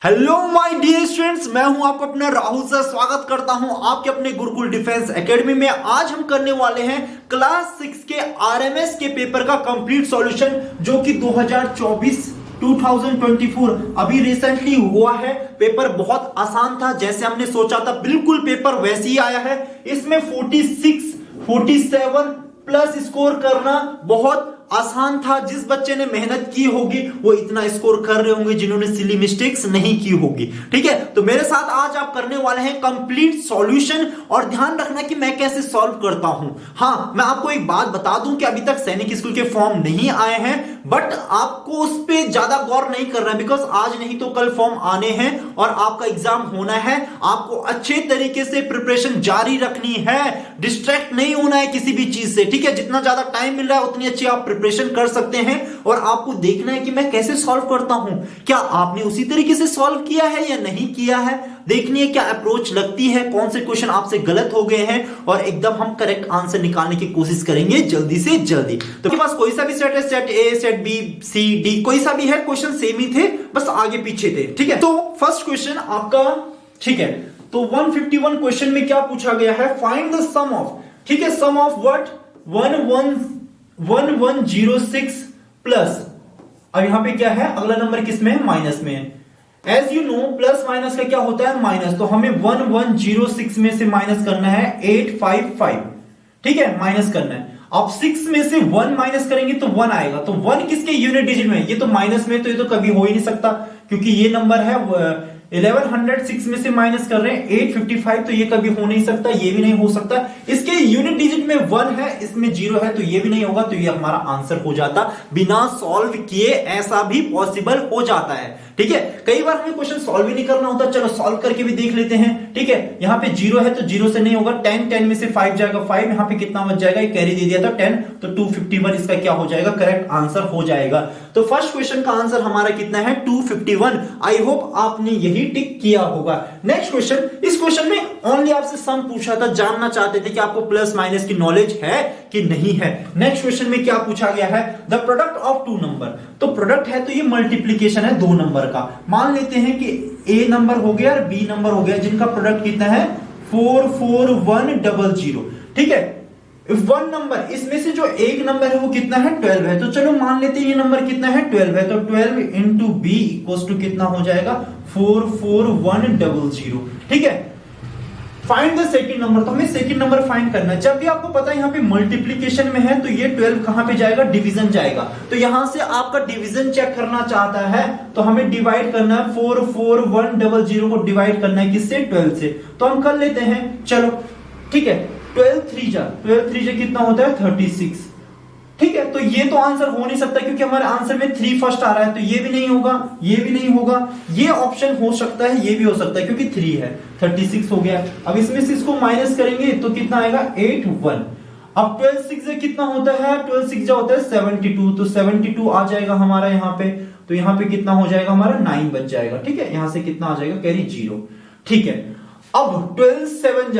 Hello my dear students, मैं हूं आपको अपने राहुल सर स्वागत करता हूं आपके अपने गुरुकुल डिफेंस एकेडमी में। आज हम करने वाले हैं क्लास 6 के आरएमएस के पेपर का कंप्लीट सॉल्यूशन, जो कि 2024 अभी रिसेंटली हुआ है। पेपर बहुत आसान था, जैसे हमने सोचा था बिल्कुल पेपर वैसे ही आया है। इसमें 47 प्लस स्कोर करना बहुत आसान था। जिस बच्चे ने मेहनत की होगी वो इतना स्कोर कर रहे होंगे जिन्होंने सिली मिस्टेक्स नहीं की होगी। ठीक है, तो मेरे साथ आज आप करने वाले हैं कंप्लीट सॉल्यूशन। और ध्यान रखना कि मैं कैसे सॉल्व करता हूं। हाँ, मैं आपको एक बात बता दूं कि अभी तक सैनिक स्कूल के फॉर्म नहीं आए हैं, बट आपको उस पर ज्यादा गौर नहीं करना है, बिकॉज आज नहीं तो कल फॉर्म आने हैं और आपका एग्जाम होना है। आपको अच्छे तरीके से प्रिपरेशन जारी रखनी है, डिस्ट्रैक्ट नहीं होना है किसी भी चीज से। ठीक है, जितना ज्यादा टाइम मिल रहा है उतनी अच्छी आप प्रिपरेशन कर सकते हैं। और आपको देखना है कि मैं कैसे सॉल्व करता हूं, क्या आपने उसी तरीके से सॉल्व किया है या नहीं किया है। देखनी है क्या अप्रोच लगती है, कौन से क्वेश्चन आपसे गलत हो गए हैं, और एकदम हम करेक्ट आंसर निकालने की कोशिश करेंगे जल्दी से जल्दी। तो आपके पास कोई सा भी सेट है, set A, set B, C, D, कोई सा भी है, क्वेश्चन सेम ही थे, बस आगे पीछे थे। ठीक है, तो फर्स्ट क्वेश्चन आपका, ठीक है, तो 151 क्वेश्चन में क्या पूछा गया है, फाइंड द सम ऑफ, ठीक है, सम ऑफ व्हाट 1106 प्लस, अब यहां पे क्या है, अगला नंबर किसमें है, माइनस में है। As you know plus minus का क्या होता है, माइनस। तो हमें 1106 में से माइनस करना है 855। ठीक है, माइनस करना है। अब 6 में से 1 माइनस करेंगे तो 1 आएगा। तो 1 किसके यूनिट डिजिट में, ये तो माइनस में, तो ये तो कभी हो ही नहीं सकता, क्योंकि ये नंबर है 1106 में से माइनस कर रहे हैं 855, तो ये कभी हो नहीं सकता, ये भी नहीं हो सकता। इसके यूनिट डिजिट में 1 है, इसमें 0 है, तो ये भी नहीं होगा। तो ये हमारा आंसर हो जाता, बिना सॉल्व किए ऐसा भी पॉसिबल हो जाता है। ठीक है, कई बार हमें क्वेश्चन सॉल्व ही नहीं करना होता, चलो सॉल्व करके भी देख लेते हैं। ठीक है, यहां पे 0 है तो 0 से नहीं होगा, 10 में से 5 जाएगा 5, यहां पे कितना बच जाएगा, कैरी दे दिया था 10, तो 251 इसका क्या हो जाएगा, करेक्ट आंसर हो जाएगा। तो फर्स्ट क्वेश्चन का आंसर हमारा कितना है, 251। आई होप आपने यही टिक किया होगा। नेक्स्ट क्वेश्चन, इस क्वेश्चन में ओनली आपसे सम पूछा था, जानना चाहते थे कि आपको प्लस माइनस की नॉलेज है कि नहीं है। नेक्स्ट क्वेश्चन में क्या पूछा गया है, द प्रोडक्ट ऑफ 2 नंबर। तो प्रोडक्ट है तो ये मल्टीप्लीकेशन है 2 नंबर का। मान लेते हैं कि ए नंबर हो गया और बी नंबर हो गया, जिनका प्रोडक्ट कितना है 44100। ठीक है, वन नंबर, इसमें से जो एक नंबर है वो कितना है, 12 है। तो चलो मान लेते हैं ये नंबर कितना है, 12 है। तो 12 इंटू बी इक्वल्स टू कितना हो जाएगा, 44100। ठीक है, फाइंड द सेकंड नंबर। तो हमें सेकंड नंबर फाइंड करना है। जब भी आपको पता है यहाँ पे मल्टीप्लीकेशन में है, तो ये 12 कहां पे जाएगा, डिवीजन जाएगा। तो यहां से आपका डिवीजन चेक करना चाहता है, तो हमें डिवाइड करना है, 44100 को डिवाइड करना है किससे, 12 से। तो हम कर लेते हैं, चलो ठीक है, 12 3 जा कितना होता है, 36। ठीक है, तो ये तो आंसर हो नहीं सकता, क्योंकि हमारे आंसर में 3 फर्स्ट आ रहा है, तो ये भी नहीं होगा, ये भी नहीं होगा। ये ऑप्शन हो सकता है, ये भी हो सकता है, क्योंकि 3 है, 36 हो गया। अब इसमें से इसको माइनस करेंगे तो कितना आएगा, 81। अब 12 6 कितना होता है, 12 6 होता है 72, तो 72 आ जाएगा हमारा यहाँ पे। तो यहाँ पे कितना हो जाएगा, हमारा 9 बच जाएगा। ठीक है, यहां से कितना आ जाएगा, कैरी 0। ठीक है, अब 12 7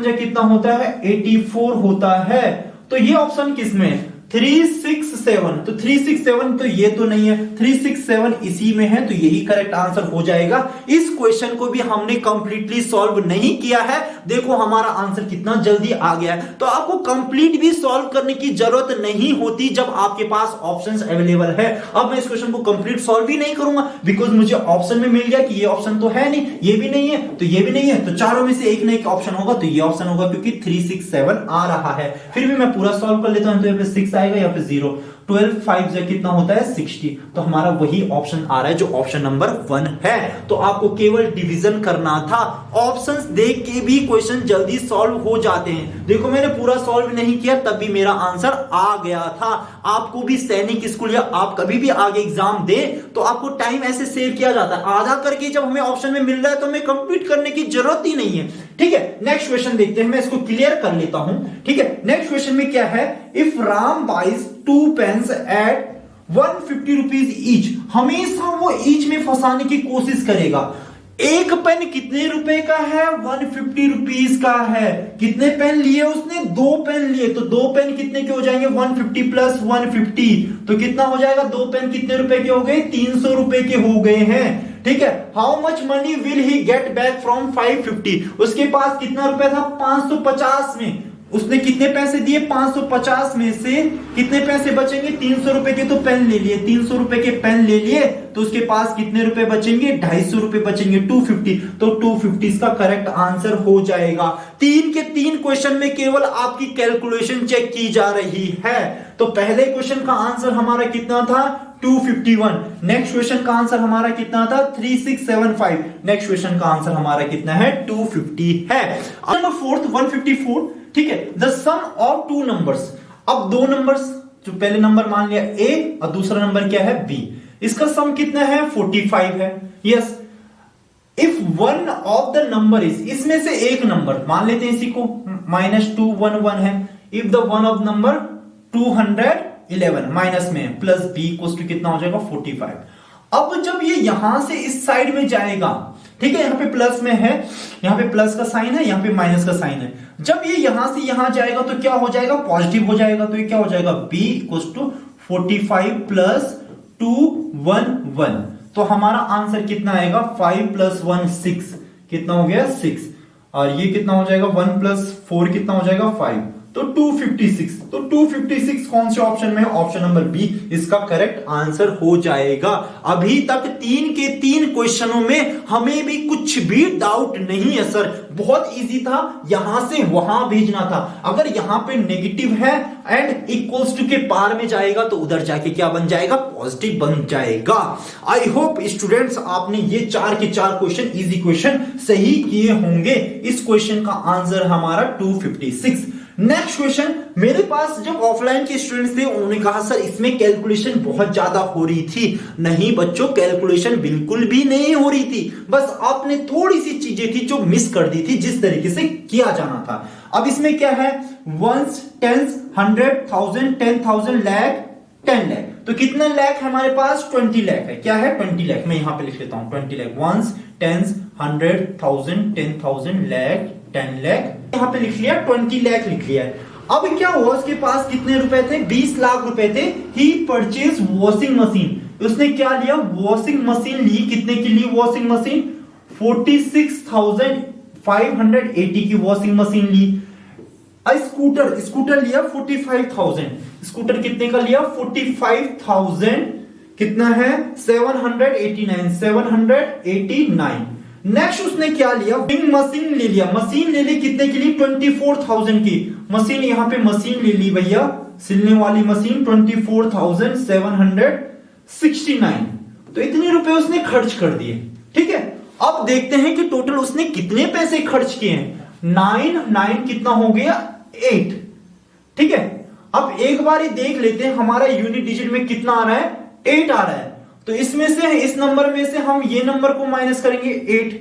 जा कितना होता है, 84 होता है। तो ये ऑप्शन किसमें है, 367। तो 367 तो ये तो नहीं है, 367 इसी में है, तो यही करेक्ट आंसर हो जाएगा। इस क्वेश्चन को भी हमने कंप्लीटली सॉल्व नहीं किया है। देखो हमारा आंसर कितना जल्दी आ गया है। तो आपको कंप्लीट भी सॉल्व करने की जरूरत नहीं होती जब आपके पास ऑप्शंस अवेलेबल है। अब मैं इस क्वेश्चन को कंप्लीट सॉल्व भी नहीं करूंगा, बिकॉज मुझे ऑप्शन में मिल गया कि ये ऑप्शन तो है नहीं, ये भी नहीं है, तो ये भी नहीं है, तो चारों में से एक ना एक ऑप्शन होगा, तो ये ऑप्शन होगा, क्योंकि 367 आ रहा है। फिर भी मैं पूरा सॉल्व कर लेता हूं, तो यहाँ पे 6 आएगा, यहाँ पे 0। 12 5 से कितना होता है, 60। तो हमारा वही ऑप्शन आ रहा है जो ऑप्शन नंबर 1 है। तो आपको केवल डिवीजन करना था। ऑप्शंस देख के भी क्वेश्चन जल्दी सॉल्व हो जाते हैं। देखो मैंने पूरा सॉल्व नहीं किया, तब भी मेरा आंसर आ गया था। आपको भी सैनिक स्कूल या आप कभी भी आगे एग्जाम दे तो आपको टाइम ऐसे सेव किया जाता है, आधा करके जब हमें ऑप्शन में मिल रहा है तो हमें कंप्लीट करने की जरूरत ही नहीं है। ठीक है, नेक्स्ट क्वेश्चन देखते हैं, मैं इसको क्लियर कर लेता हूं। ठीक है, नेक्स्ट क्वेश्चन में क्या है, if Ram buys 2 pens at 150 rupees each. हमेशा वो ईच में फंसाने की कोशिश करेगा। एक पेन कितने रुपए का है? 150 रुपीज का है। कितने पेन लिए उसने? 2 पेन लिए। तो 2 पेन कितने के हो जाएंगे? 150 प्लस 150 तो कितना हो जाएगा? 2 पेन कितने रुपए के हो गए? 300 रुपए के हो गए हैं। ठीक है। How much money will he get back from 550? उसके पास कितना रुपए था? 550 में उसने कितने पैसे दिए? 550 में से कितने पैसे बचेंगे? 300 रुपए के तो पेन ले लिए, 300 रुपए के पेन ले लिए, तो उसके पास कितने रुपए बचेंगे? 250 रुपए बचेंगे, 250। तो 250 इसका करेक्ट आंसर हो जाएगा। 3 के 3 क्वेश्चन में केवल आपकी कैलकुलेशन चेक की जा रही है। तो पहले क्वेश्चन का आंसर हमारा कितना था? 251। नेक्स्ट क्वेश्चन का आंसर हमारा कितना था? 3675। नेक्स्ट क्वेश्चन का आंसर हमारा कितना है? 250 है। नंबर 4 154। ठीक है। The sum of 2 numbers. अब 2 नंबर्स, जो पहले नंबर मान लिया A और दूसरा नंबर क्या है? B। इसका सम कितना है? 45 है। Yes. If one of the number is, इसमें से एक नंबर मान लेते हैं इसी को, -211 है। If the one of number 211 minus में प्लस B इक्वल्स टू कितना हो जाएगा? 45। अब जब ये यहां से इस साइड में जाएगा, ठीक है, यहां पे प्लस में है, यहां पे प्लस का साइन है, यहां पे माइनस का साइन है। जब ये यहां से यहां जाएगा तो क्या हो जाएगा? पॉजिटिव हो जाएगा। तो ये क्या हो जाएगा? B equals to 45 plus 211। तो हमारा आंसर कितना आएगा? 5 प्लस 1 6। कितना हो गया? 6। और ये कितना हो जाएगा? 1 प्लस 4 कितना हो जाएगा? 5। तो 256। तो 256 कौन से ऑप्शन में है? ऑप्शन नंबर बी इसका करेक्ट आंसर हो जाएगा। अभी तक 3 के 3 क्वेश्चनों में हमें भी कुछ भी डाउट नहीं है सर। बहुत इजी था, यहां से वहां भेजना था। अगर यहां पे नेगेटिव है एंड इक्वल्स टू के पार में जाएगा तो उधर जाके क्या बन जाएगा? पॉजिटिव बन जाएगा। आई होप स्टूडेंट्स आपने ये 4 के 4 क्वेश्चन, इजी क्वेश्चन सही किए होंगे। इस क्वेश्चन का आंसर हमारा 256। नेक्स्ट क्वेश्चन, मेरे पास जब ऑफलाइन के स्टूडेंट्स थे उन्होंने कहा सर इसमें कैलकुलेशन बहुत ज्यादा हो रही थी। नहीं बच्चों, कैलकुलेशन बिल्कुल भी नहीं हो रही थी, बस आपने थोड़ी सी चीजें थी जो मिस कर दी थी जिस तरीके से किया जाना था। अब इसमें क्या है? 1s 10s 100,000 10,000 lakh 10 lakh. तो कितना लाख हमारे पास? 20 लाख है। क्या है? 20 लाख। मैं यहां पे लिख लेता हूं 20 लाख। 1s 10s 100,000 10,000 लाख 10 लाख यहां पे लिख लिया, 20 लाख लिख लिया। अब क्या हुआ? उसके पास कितने रुपए थे? 20 लाख रुपए थे। ही परचेज वॉशिंग मशीन। उसने क्या लिया? वॉशिंग मशीन ली। कितने की ली वॉशिंग मशीन? 46,580 की वॉशिंग मशीन ली। स्कूटर लिया 45,000। स्कूटर कितने का लिया? 45,000। कितना है? 789। नेक्स्ट उसने क्या लिया? मशीन ले लिया। मशीन ले ली कितने की ली? 24,000 की। मशीन यहां पे मशीन ले ली भैया, सिलने वाली मशीन 24,769। तो इतने रुपए उसने खर्च कर दिए। ठीक है। अब देखते हैं कि टोटल उसने कितने पैसे खर्च किए हैं। 9 कितना हो गया? 8। ठीक है। अब एक बार ही देख लेते हैं हमारा यूनिट डिजिट में कितना आ रहा है? 8 आ रहा है। तो इसमें से, इस नंबर में से हम ये नंबर को माइनस करेंगे 8।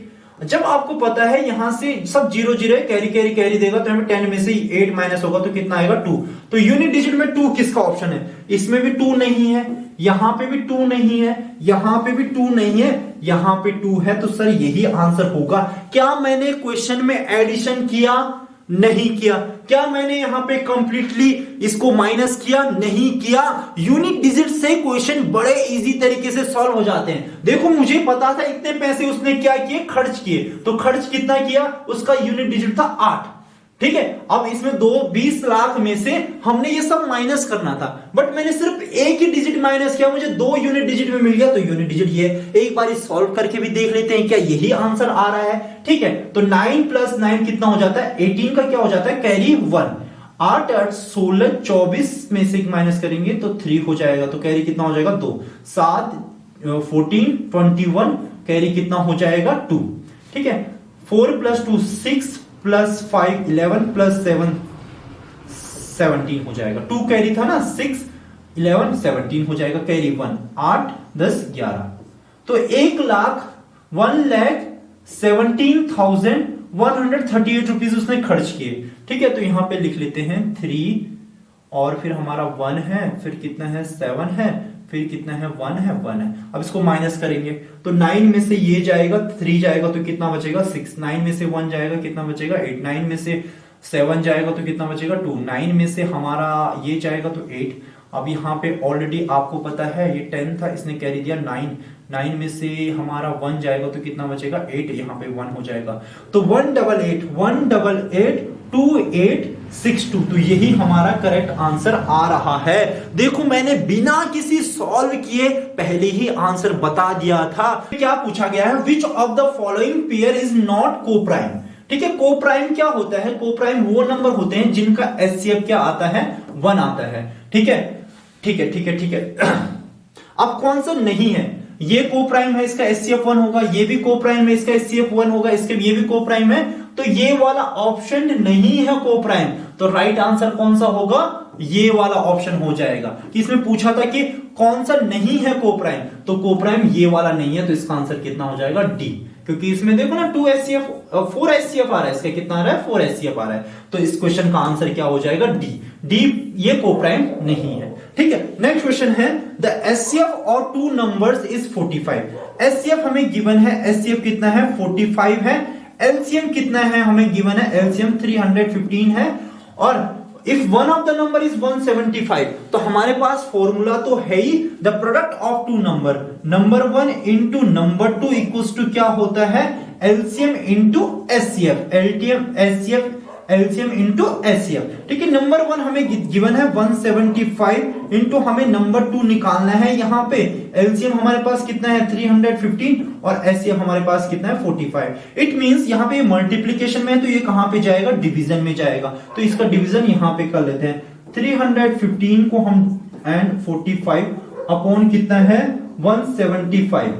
जब आपको पता है यहां से सब 0 0 कैरी कैरी कैरी देगा तो हमें 10 में से 8 माइनस होगा तो कितना आएगा? 2। तो यूनिट डिजिट में 2 किसका ऑप्शन है? इसमें भी 2 नहीं है, यहां पे भी 2 नहीं है, यहां पे भी 2 नहीं है, यहां पे 2 है। तो सर यही आंसर होगा। क्या मैंने क्वेश्चन में एडिशन किया? नहीं किया। क्या मैंने यहां पे कंप्लीटली इसको माइनस किया? नहीं किया। यूनिट डिजिट से क्वेश्चन बड़े इजी तरीके से सॉल्व हो जाते हैं। देखो मुझे पता था इतने पैसे उसने क्या किए? खर्च किए। तो खर्च कितना किया? उसका यूनिट डिजिट था 8। ठीक है। अब इसमें 20 लाख में से हमने ये सब माइनस करना था, बट मैंने सिर्फ एक ही डिजिट माइनस किया, मुझे 2 यूनिट डिजिट में मिल गया। तो यूनिट डिजिट ये एक बार सॉल्व करके भी देख लेते हैं क्या यही आंसर आ रहा है। ठीक है। तो 9 प्लस 9 कितना हो जाता है? 18 का क्या हो जाता है? कैरी 1। 8 8 16 24 में से माइनस करेंगे तो 3 हो जाएगा। तो कैरी कितना हो जाएगा? 2। 7 14 21 कैरी कितना हो जाएगा? 2। ठीक है। 4 प्लस 2 6 प्लस 5 11 प्लस 7 17 हो जाएगा। 2 कैरी था ना, 6 11 17 हो जाएगा। कैरी 1 8 10 11। तो 1,17,138 रुपीज उसने खर्च किए। ठीक है। तो यहां पे लिख लेते हैं 3 और फिर हमारा 1 है, फिर कितना है? 7 है, फिर कितना है 1 है 1 है। अब इसको माइनस करेंगे तो 9 में से ये जाएगा 3 जाएगा तो कितना बचेगा 6, 9 में से 1 जाएगा कितना बचेगा 8, 9 में से 7 जाएगा तो कितना बचेगा 2, 9 में से हमारा ये जाएगा तो 8। अब यहाँ पे ऑलरेडी आपको पता है ये 10 था, इसने कैरी दिया 9, 9 में से हमारा 1 जाएगा तो कितना बचेगा 8, यहाँ पे 1 हो जाएगा। तो 1882862, तो यही हमारा करेक्ट आंसर आ रहा है। देखो मैंने बिना किसी सॉल्व किए पहले ही आंसर बता दिया था। क्या पूछा गया है, which of the following pair is not coprime. ठीक है, कोप्राइम क्या होता है, कोप्राइम वो नंबर होते हैं जिनका एचसीएफ क्या आता है 1 आता है। ठीक है ठीक है ठीक है ठीक है। अब कौन सा नहीं है, ये कोप्राइम है इसका एचसीएफ 1 होगा, ये भी कोप्राइम है इसका एचसीएफ 1 होगा, इसके ये भी कोप्राइम है, तो ये वाला ऑप्शन नहीं है कोप्राइम। तो राइट आंसर कौन सा होगा, ये वाला ऑप्शन हो जाएगा। कि इसमें पूछा था कि कौन सा नहीं है कोप्राइम, तो कोप्राइम ये वाला नहीं है, तो इसका आंसर कितना हो जाएगा डी। क्योंकि इसमें देखो ना 2 एचसीएफ 4 एचसीएफ आ रहा है, इसका कितना आ रहा है 4 एचसीएफ आ रहा है, तो इस क्वेश्चन का आंसर क्या हो जाएगा डी। डी ये कोप्राइम नहीं है। ठीक है, नेक्स्ट क्वेश्चन है द एचसीएफ और 2 नंबर्स इज 45। एचसीएफ हमें गिवन है, एचसीएफ कितना है 45 है, एलसीएम कितना है हमें गिवन है, एलसीएम 315 है, और if one of the number is 175, तो हमारे पास फॉर्मूला तो है ही, the product of 2 number, number 1 into number 2 equals to क्या होता है LCM into HCF, LCM HCF LCM into HCF. ठीक है, नंबर 1 हमें गिवन है 175 इंटू हमें नंबर 2 निकालना है। यहाँ पे एलसीएम हमारे पास कितना है 315 और एचसीएफ हमारे पास कितना है 45। इट मींस यहाँ पे मल्टीप्लीकेशन में है, तो ये कहां पे जाएगा डिवीजन में जाएगा, तो इसका डिवीजन यहाँ पे कर लेते हैं। 315 को हम एंड 45 अपॉन कितना है 175।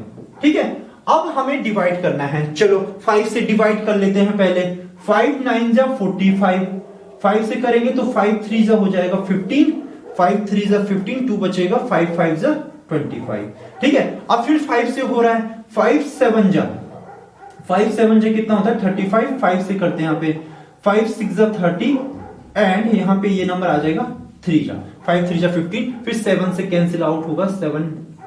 ठीक है, अब हमें डिवाइड करना है, चलो 5 से डिवाइड कर लेते हैं पहले। 5 9 जा 45, 5 से करेंगे तो 5 3 जा हो जाएगा 15, 5 3 जा 15, 2 बचेगा, 5 5 जा 25। ठीक है, अब फिर 5 से हो रहा है, 5 7 जा कितना होता है 35, 5 से करते हैं यहाँ पे 5 6 जा 30 एंड यहाँ पे ये नंबर आ जाएगा 3 जा, 5 3 जा 15, फिर 7 से कैंसिल आउट होगा, 7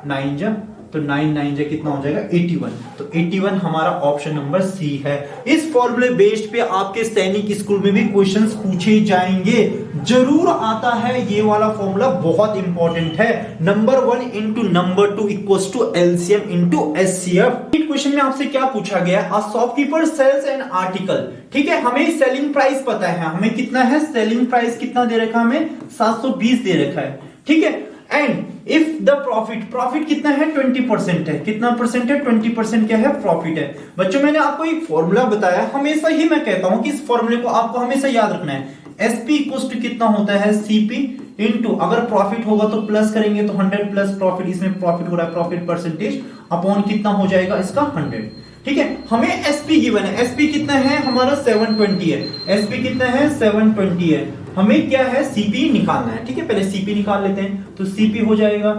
9 जा, तो 9 9 जा कितना हो जाएगा 81, तो 81 हमारा ऑप्शन नंबर सी है। इस फॉर्मूले बेस्ड पे आपके सैनिक स्कूल में भी क्वेश्चंस पूछे जाएंगे, जरूर आता है ये वाला फॉर्मूला, बहुत इंपॉर्टेंट है। Number 1 into number 2 equals to LCM into HCF. Question में आपसे क्या पूछा गया, a shopkeeper sells an article. ठीक है, हमें सेलिंग प्राइस पता है, हमें कितना है सेलिंग प्राइस कितना दे रखा है, हमें 720 दे रखा है। ठीक है, एंड इफ द प्रॉफिट कितना है 20% है, कितना परसेंट है 20% क्या है प्रॉफिट है। बच्चों मैंने आपको एक फॉर्मूला बताया, हमेशा ही मैं कहता हूं कि इस फॉर्मूले को आपको हमेशा याद रखना है। एसपी इक्वल्स टू कितना होता है सीपी इनटू, अगर प्रॉफिट होगा तो प्लस करेंगे तो 100 प्लस प्रॉफिट, इसमें प्रॉफिट हो रहा है प्रॉफिट परसेंटेज अपॉन कितना हो जाएगा इसका 100। ठीक है, हमें एसपी गिवन है, एसपी कितना है हमारा 720 है, एसपी कितना है 720 है, हमें क्या है सीपी निकालना है। ठीक है, पहले सीपी निकाल लेते हैं, तो सीपी हो जाएगा,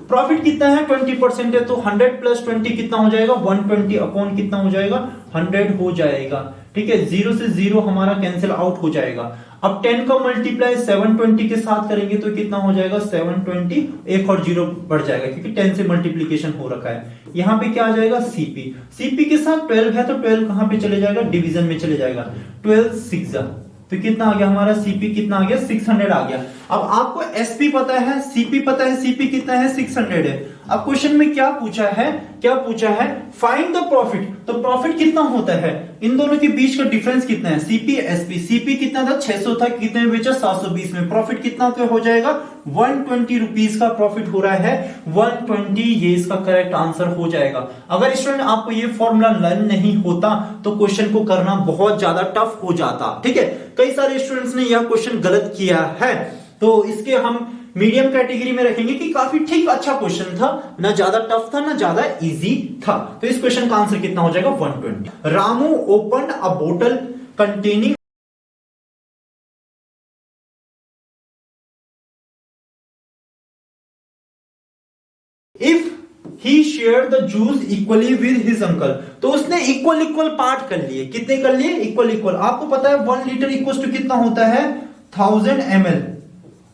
प्रॉफिट कितना है 20% है, तो 100 प्लस 20 कितना हो जाएगा 120 अपॉन कितना हो जाएगा 100 हो जाएगा। ठीक है, 0 से 0 हमारा कैंसिल आउट हो जाएगा। अब 10 का मल्टीप्लाई 720 के साथ करेंगे तो कितना हो जाएगा 720, एक और 0 बढ़ जाएगा क्योंकि 10 से मल्टीप्लीकेशन हो रखा है। यहाँ पे क्या आ जाएगा सीपी, सीपी के साथ 12 है तो 12 कहां पे चले जाएगा डिवीजन में चले जाएगा, 12 6 तो कितना आ गया हमारा सीपी कितना आ गया 600 आ गया। अब आपको एसपी पता है, सीपी पता है, सीपी कितना है 600 है। अब क्वेश्चन में क्या पूछा है फाइंड द प्रॉफिट, तो प्रॉफिट कितना होता है, इन दोनों के बीच का डिफरेंस कितना है सीपी एसपी। सीपी कितना था 600 था, कितने में बेचा 720 में, प्रॉफिट कितना हो जाएगा 120 रुपीज का प्रॉफिट हो रहा है 120, ये इसका करेक्ट आंसर हो जाएगा। अगर स्टूडेंट आपको ये फॉर्मूला लर्न नहीं होता तो क्वेश्चन को करना बहुत ज्यादा टफ हो जाता। ठीक है, कई सारे स्टूडेंट्स ने यह क्वेश्चन गलत किया है, तो इसके हम मीडियम कैटेगरी में रखेंगे कि काफी ठीक अच्छा क्वेश्चन था, ना ज्यादा टफ था ना ज्यादा इजी था। तो इस क्वेश्चन का आंसर कितना हो जाएगा 120। रामू ओपन अ बोतल containing if he share the juice equally with his uncle, तो उसने इक्वल पार्ट कर लिए, कितने कर लिए इक्वल। आपको पता है 1 लीटर इक्वल टू कितना होता है 1000 ml,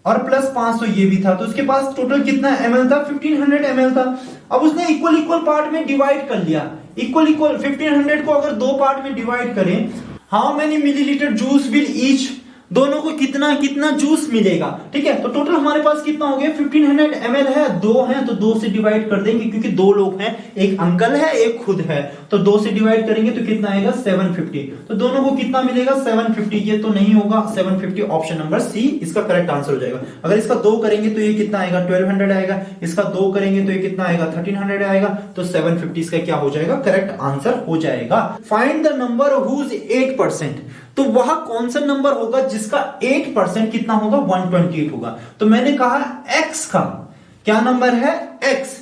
और प्लस 500 ये भी था, तो उसके पास टोटल कितना ml था, 1500 ml था। अब उसने इक्वल इक्वल पार्ट में डिवाइड कर लिया, इक्वल इक्वल 1500 को अगर दो पार्ट में डिवाइड करें, how many millilitre juice will each, दोनों को कितना कितना जूस मिलेगा, ठीक है। तो टोटल हमारे पास कितना हो गया, 1500 ml है, दो हैं तो दो से डिवाइड कर देंगे, क्योंकि दो लोग हैं, एक अंकल है एक खुद है, तो दो से डिवाइड करेंगे तो कितना आएगा 750, तो दोनों को कितना मिलेगा 750, ये तो नहीं होगा 750, ऑप्शन नंबर सी इसका करेक्ट आंसर हो जाएगा। अगर इसका दो करेंगे तो ये कितना आएगा 1200 आएगा, इसका दो करेंगे तो ये कितना आएगा 1300 आएगा, तो 750 इसका क्या हो जाएगा, करेक्ट आंसर हो जाएगा। फाइंड द नंबर हुज 8%, तो वह कौन सा नंबर होगा जिसका 8% कितना होगा 128 होगा। तो मैंने कहा x का क्या नंबर है, x,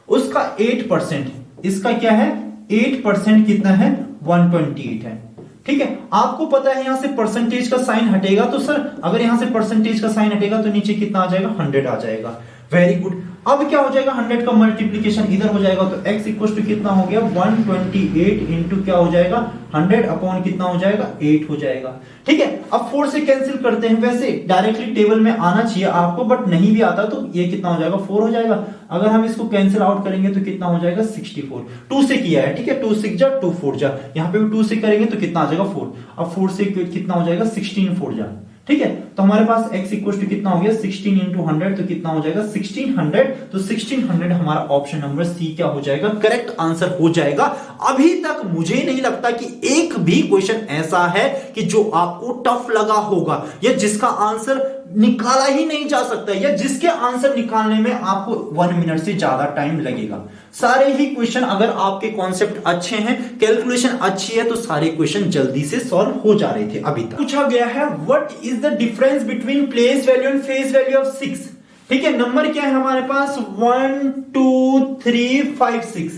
उसका 8%, इसका क्या है 8% कितना है 128 है, ठीक है। आपको पता है यहां से परसेंटेज का साइन हटेगा, तो सर अगर यहां से परसेंटेज का साइन हटेगा तो नीचे कितना आ जाएगा 100 आ जाएगा, वेरी गुड। अब क्या हो जाएगा 100 का मल्टीप्लीकेशन इधर हो जाएगा, तो x इक्वल टू कितना हो गया 128 इंटू क्या हो जाएगा 100 अपॉन कितना हो जाएगा 8 हो जाएगा, ठीक है। अब 4 से कैंसिल करते हैं, वैसे डायरेक्टली टेबल में आना चाहिए आपको, बट नहीं भी आता तो ये कितना हो जाएगा 4 हो जाएगा। अगर हम इसको कैंसिल आउट करेंगे तो कितना हो जाएगा 64, 2 से किया है, ठीक है, 2 6 जा 2 4 जा, यहाँ पे भी 2 से करेंगे तो कितना आ जाएगा 4, अब 4 से कितना हो जाएगा 16 4 जा, ठीक है। तो हमारे पास x इक्वल टू कितना हो गया 16 इंटू 100, तो कितना हो जाएगा 1600, तो 1600 हमारा ऑप्शन नंबर सी क्या हो जाएगा, करेक्ट आंसर हो जाएगा। अभी तक मुझे नहीं लगता कि एक भी क्वेश्चन ऐसा है कि जो आपको टफ लगा होगा, या जिसका आंसर निकाला ही नहीं जा सकता, या जिसके आंसर निकालने में आपको 1 मिनट से ज्यादा टाइम लगेगा। सारे ही क्वेश्चन अगर आपके कॉन्सेप्ट अच्छे हैं, कैलकुलेशन अच्छी है, तो सारे क्वेश्चन जल्दी से सॉल्व हो जा रहे थे। अभी तक पूछा गया है what is the difference between place value and face value of 6, ठीक है। नंबर क्या है हमारे पास 1 2 3 5 6।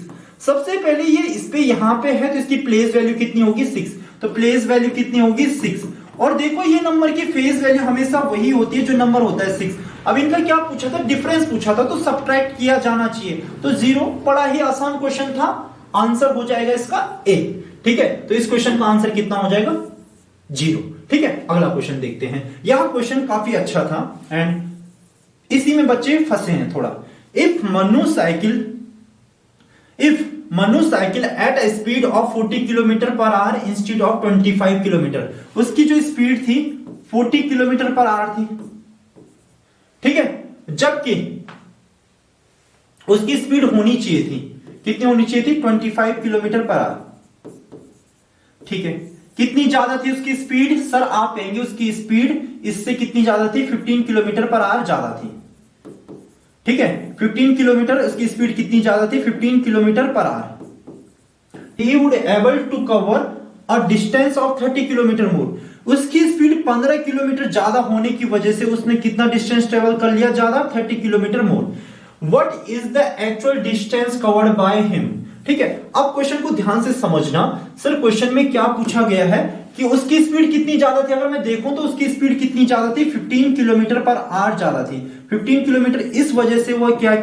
सबसे पहले ये इस पे यहां पे है, तो इसकी प्लेस वैल्यू कितनी होगी 6, तो प्लेस वैल्यू कितनी होगी 6। और देखो ये नंबर की फेस वैल्यू हमेशा वही होती है जो नंबर होता है 6। अब इनका क्या पूछा था, डिफरेंस पूछा था, तो सब्ट्रैक्ट किया जाना चाहिए, तो 0, बड़ा ही आसान क्वेश्चन था, आंसर हो जाएगा इसका ए, ठीक है। तो इस क्वेश्चन का आंसर कितना हो जाएगा 0, ठीक है। अगला क्वेश्चन देखते हैं, यह क्वेश्चन काफी अच्छा था एंड इसी में बच्चे फंसे हैं थोड़ा। If Manu cycle at a speed of 40 kilometre per hour instead of 25 kilometre, उसकी जो स्पीड थी 40 किलोमीटर पर आवर थी, ठीक है, जबकि उसकी स्पीड होनी चाहिए थी, कितनी होनी चाहिए थी 25 किलोमीटर पर आवर, ठीक है। कितनी ज्यादा थी उसकी स्पीड, सर आप कहेंगे उसकी स्पीड इससे कितनी ज्यादा थी 15 किलोमीटर पर आवर ज्यादा थी, ठीक है। 15 किलोमीटर उसकी स्पीड कितनी ज्यादा थी 15 kilometre per hour. He would able to cover a distance of 30 kilometre more, उसकी स्पीड 15 किलोमीटर ज्यादा होने की वजह से उसने कितना डिस्टेंस ट्रेवल कर लिया ज्यादा 30 kilometre more. What is the actual distance covered by him, ठीक है। अब क्वेश्चन को ध्यान से समझना, सर क्वेश्चन में क्या पूछा गया है कि उसकी स्पीड कितनी ज्यादा थी, अगर मैं देखूं तो उसकी स्पीड कितनी ज्यादा थी 15 किलोमीटर पर आवर ज्यादा थी, 15 किलोमीटर, इस वजह से वो क्या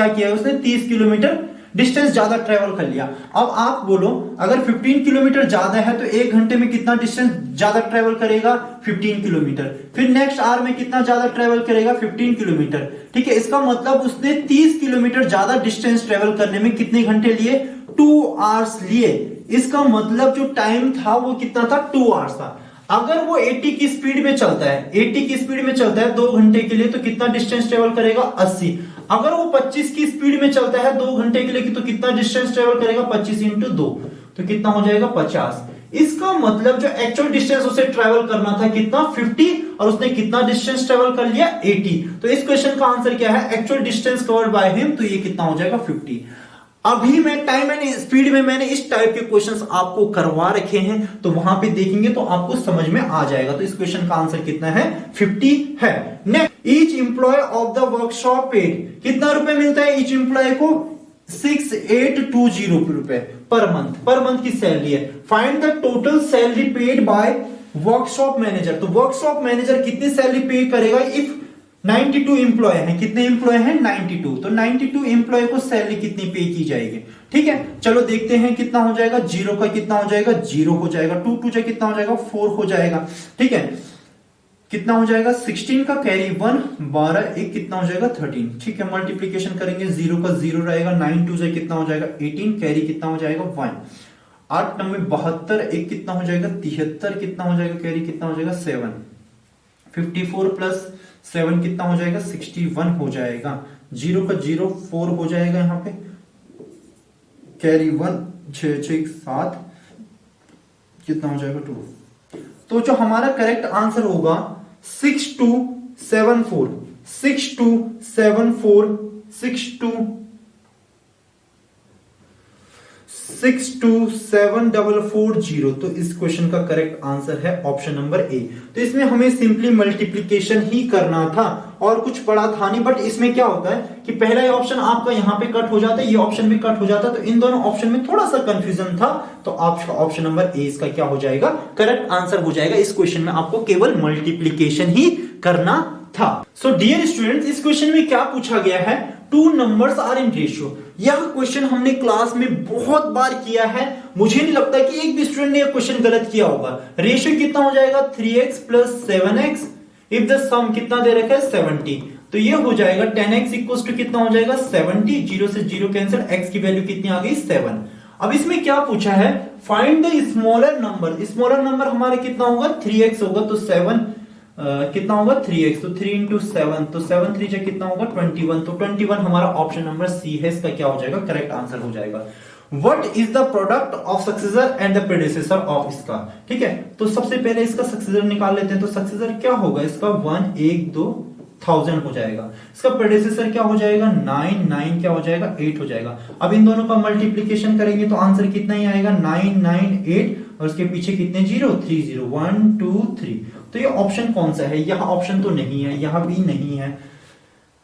किया उसने 30 किलोमीटर डिस्टेंस ज्यादा ट्रेवल कर लिया। अब आप बोलो अगर 15 किलोमीटर ज्यादा है तो 1 घंटे में कितना डिस्टेंस ज्यादा ट्रेवल करेगा 15 किलोमीटर, फिर नेक्स्ट आवर में कितना ज्यादा ट्रेवल करेगा 15 किलोमीटर, ठीक है। इसका मतलब उसने 30 किलोमीटर ज्यादा डिस्टेंस ट्रेवल करने में कितने घंटे लिए 2 आवर्स लिए। इसका मतलब जो टाइम था वो कितना था 2 आवर्स था। अगर वो 80 की स्पीड में चलता है, 80 की स्पीड में चलता है 2 घंटे के लिए, तो कितना डिस्टेंस ट्रेवल करेगा 80। अगर वो 25 की स्पीड में चलता है 2 घंटे के लिए, तो कितना डिस्टेंस ट्रेवल करेगा 25 इंटू 2, तो कितना हो जाएगा 50। इसका मतलब जो एक्चुअल डिस्टेंस उसे ट्रेवल करना था कितना 50, और उसने कितना डिस्टेंस ट्रेवल कर लिया 80। तो इस क्वेश्चन का आंसर क्या है, actual distance covered by him, तो ये कितना हो जाएगा 50। अभी मैं टाइम एंड स्पीड में मैंने इस टाइप के क्वेश्चंस आपको करवा रखे हैं, तो वहां पे देखेंगे तो आपको समझ में आ जाएगा। तो इस क्वेश्चन का आंसर कितना है 50 है। Next, each employ of the workshop paid, कितना रुपए मिलता है ईच एम्प्लॉय को 6820 रुपए पर मंथ की सैलरी है। Find the total salary paid by workshop manager, तो वर्कशॉप मैनेजर कितनी सैलरी पे करेगा इफ 92 एम्प्लॉय हैं, कितने एम्प्लॉय हैं 92, तो 92 एम्प्लॉय को सैलरी कितनी पे की जाएगी, ठीक है। चलो देखते हैं कितना हो जाएगा, 0 का कितना हो जाएगा 0 हो जाएगा, 2 2 कितना हो जाएगा 4 हो जाएगा, ठीक है। कितना हो जाएगा 16 का कैरी 1, 12 एक कितना हो जाएगा 13। ठीक है, मल्टीप्लीकेशन करेंगे, 0 का 0 रहेगा, 9 2 से कितना हो जाएगा 18, कैरी कितना हो जाएगा 1, 8 9 72 एक कितना हो जाएगा 73, कितना हो जाएगा कैरी कितना हो जाएगा 7, 54 प्लस 7 कितना हो जाएगा 61 हो जाएगा, 0 का 0 4 हो जाएगा यहाँ पे, कैरी 1 6 6 7 कितना हो जाएगा 2। तो जो हमारा करेक्ट आंसर होगा 6274 6274 62740। तो इस क्वेश्चन का करेक्ट आंसर है ऑप्शन नंबर ए। तो इसमें हमें सिंपली मल्टीप्लीकेशन ही करना था और कुछ पड़ा था नहीं, बट इसमें क्या होता है कि पहला ऑप्शन आपका यहां पे कट हो जाता है, ये ऑप्शन भी कट हो जाता है, तो इन दोनों ऑप्शन में थोड़ा सा कंफ्यूजन था। तो आपका ऑप्शन नंबर ए इसका क्या हो जाएगा, करेक्ट आंसर हो जाएगा। इस क्वेश्चन में आपको केवल मल्टीप्लीकेशन ही करना था। सो डियर स्टूडेंट्स, इस क्वेश्चन में क्या पूछा गया है, two numbers are in ratio. यह क्वेश्चन हमने क्लास में बहुत बार किया है, मुझे नहीं लगता कि एक भी स्टूडेंट ने यह क्वेश्चन गलत किया होगा। रेशियो कितना हो जाएगा 3x plus 7x, if the सम कितना दे रखा है 70, तो ये हो जाएगा 10x इक्वल टू कितना हो जाएगा 70, 0 से 0 कैंसिल, x की वैल्यू कितनी आ गई 7। अब इसमें क्या पूछा है, find the smaller number. Smaller number हमारे कितना होगा 3x होगा, तो 7 कितना होगा 3x, तो 3 इंटू 7, तो 7 3 जा कितना होगा 21, तो 21 हमारा ऑप्शन नंबर सी है, इसका क्या हो जाएगा, करेक्ट आंसर हो जाएगा। What is the product of successor and the predecessor of इसका, ठीक है। तो सबसे पहले इसका सक्सेसर निकाल लेते हैं, तो सक्सेसर क्या होगा इसका 1 1 2 1000 हो जाएगा, इसका प्रेडिसेसर क्या हो जाएगा 9 9 क्या हो जाएगा 8 हो जाएगा। अब इन दोनों का मल्टीप्लीकेशन करेंगे तो आंसर कितना ही आएगा 9 9 8, और उसके पीछे कितने 0 3 0 1 2 3। तो ये ऑप्शन कौन सा है, यह ऑप्शन तो नहीं है, यहां भी नहीं है,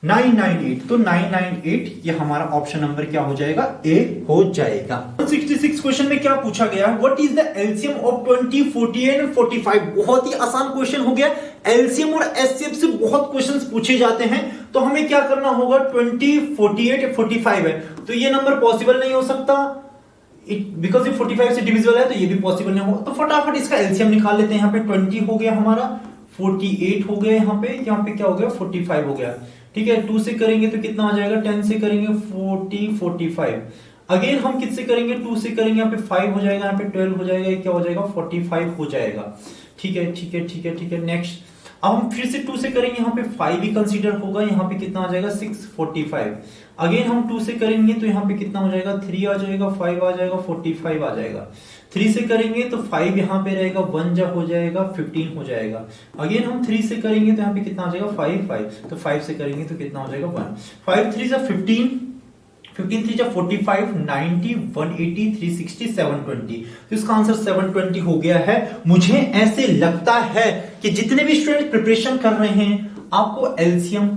998, तो 998 ये हमारा ऑप्शन नंबर क्या हो जाएगा, ए हो जाएगा। 166 क्वेश्चन में क्या पूछा गया है, what is the LCM of 20 40 and 45। बहुत ही आसान क्वेश्चन हो गया। एलसीएम और एचसीएफ से बहुत क्वेश्चंस पूछे जाते हैं, तो हमें क्या करना होगा 20 48 45 है, तो ये नंबर पॉसिबल नहीं हो सकता, बिकॉज ये 45 से डिविजिबल है, तो ये भी पॉसिबल नहीं होगा। तो फटाफट इसका एलसीएम निकाल लेते हैं। यहाँ पे 20 हो गया हमारा, 48 हो गया, यहाँ पे क्या हो गया 45 हो गया, ठीक है। 2 से करेंगे तो कितना आ जाएगा, 10 से करेंगे 40 45, अगेन हम किससे करेंगे 2 से करेंगे, यहाँ पे 5 हो जाएगा, यहाँ पे 12 हो जाएगा, क्या हो जाएगा 45 हो जाएगा, ठीक है ठीक है ठीक है ठीक है। नेक्स्ट अब हम फिर से 2 से करेंगे, यहाँ पे 5 भी कंसीडर होगा, यहाँ पे कितना आ जाएगा 645, अगेन हम 2 से करेंगे तो यहाँ पे कितना हो जाएगा 3 आ जाएगा, 5 आ जाएगा, 45 आ जाएगा। 3 से करेंगे तो 5 यहाँ पे रहेगा, 1 जब हो जाएगा 15 हो जाएगा, अगेन हम 3 से करेंगे तो यहाँ पे कितना आ जाएगा 5 5, तो 5 से करेंगे तो कितना हो जाएगा 1, 5 3 जा 15, 15 3 जा 45 90 180 360 720, तो इसका आंसर 720 हो गया है। मुझे ऐसे लगता है कि जितने भी स्टूडेंट प्रिपरेशन कर रहे हैं आपको एलसीएम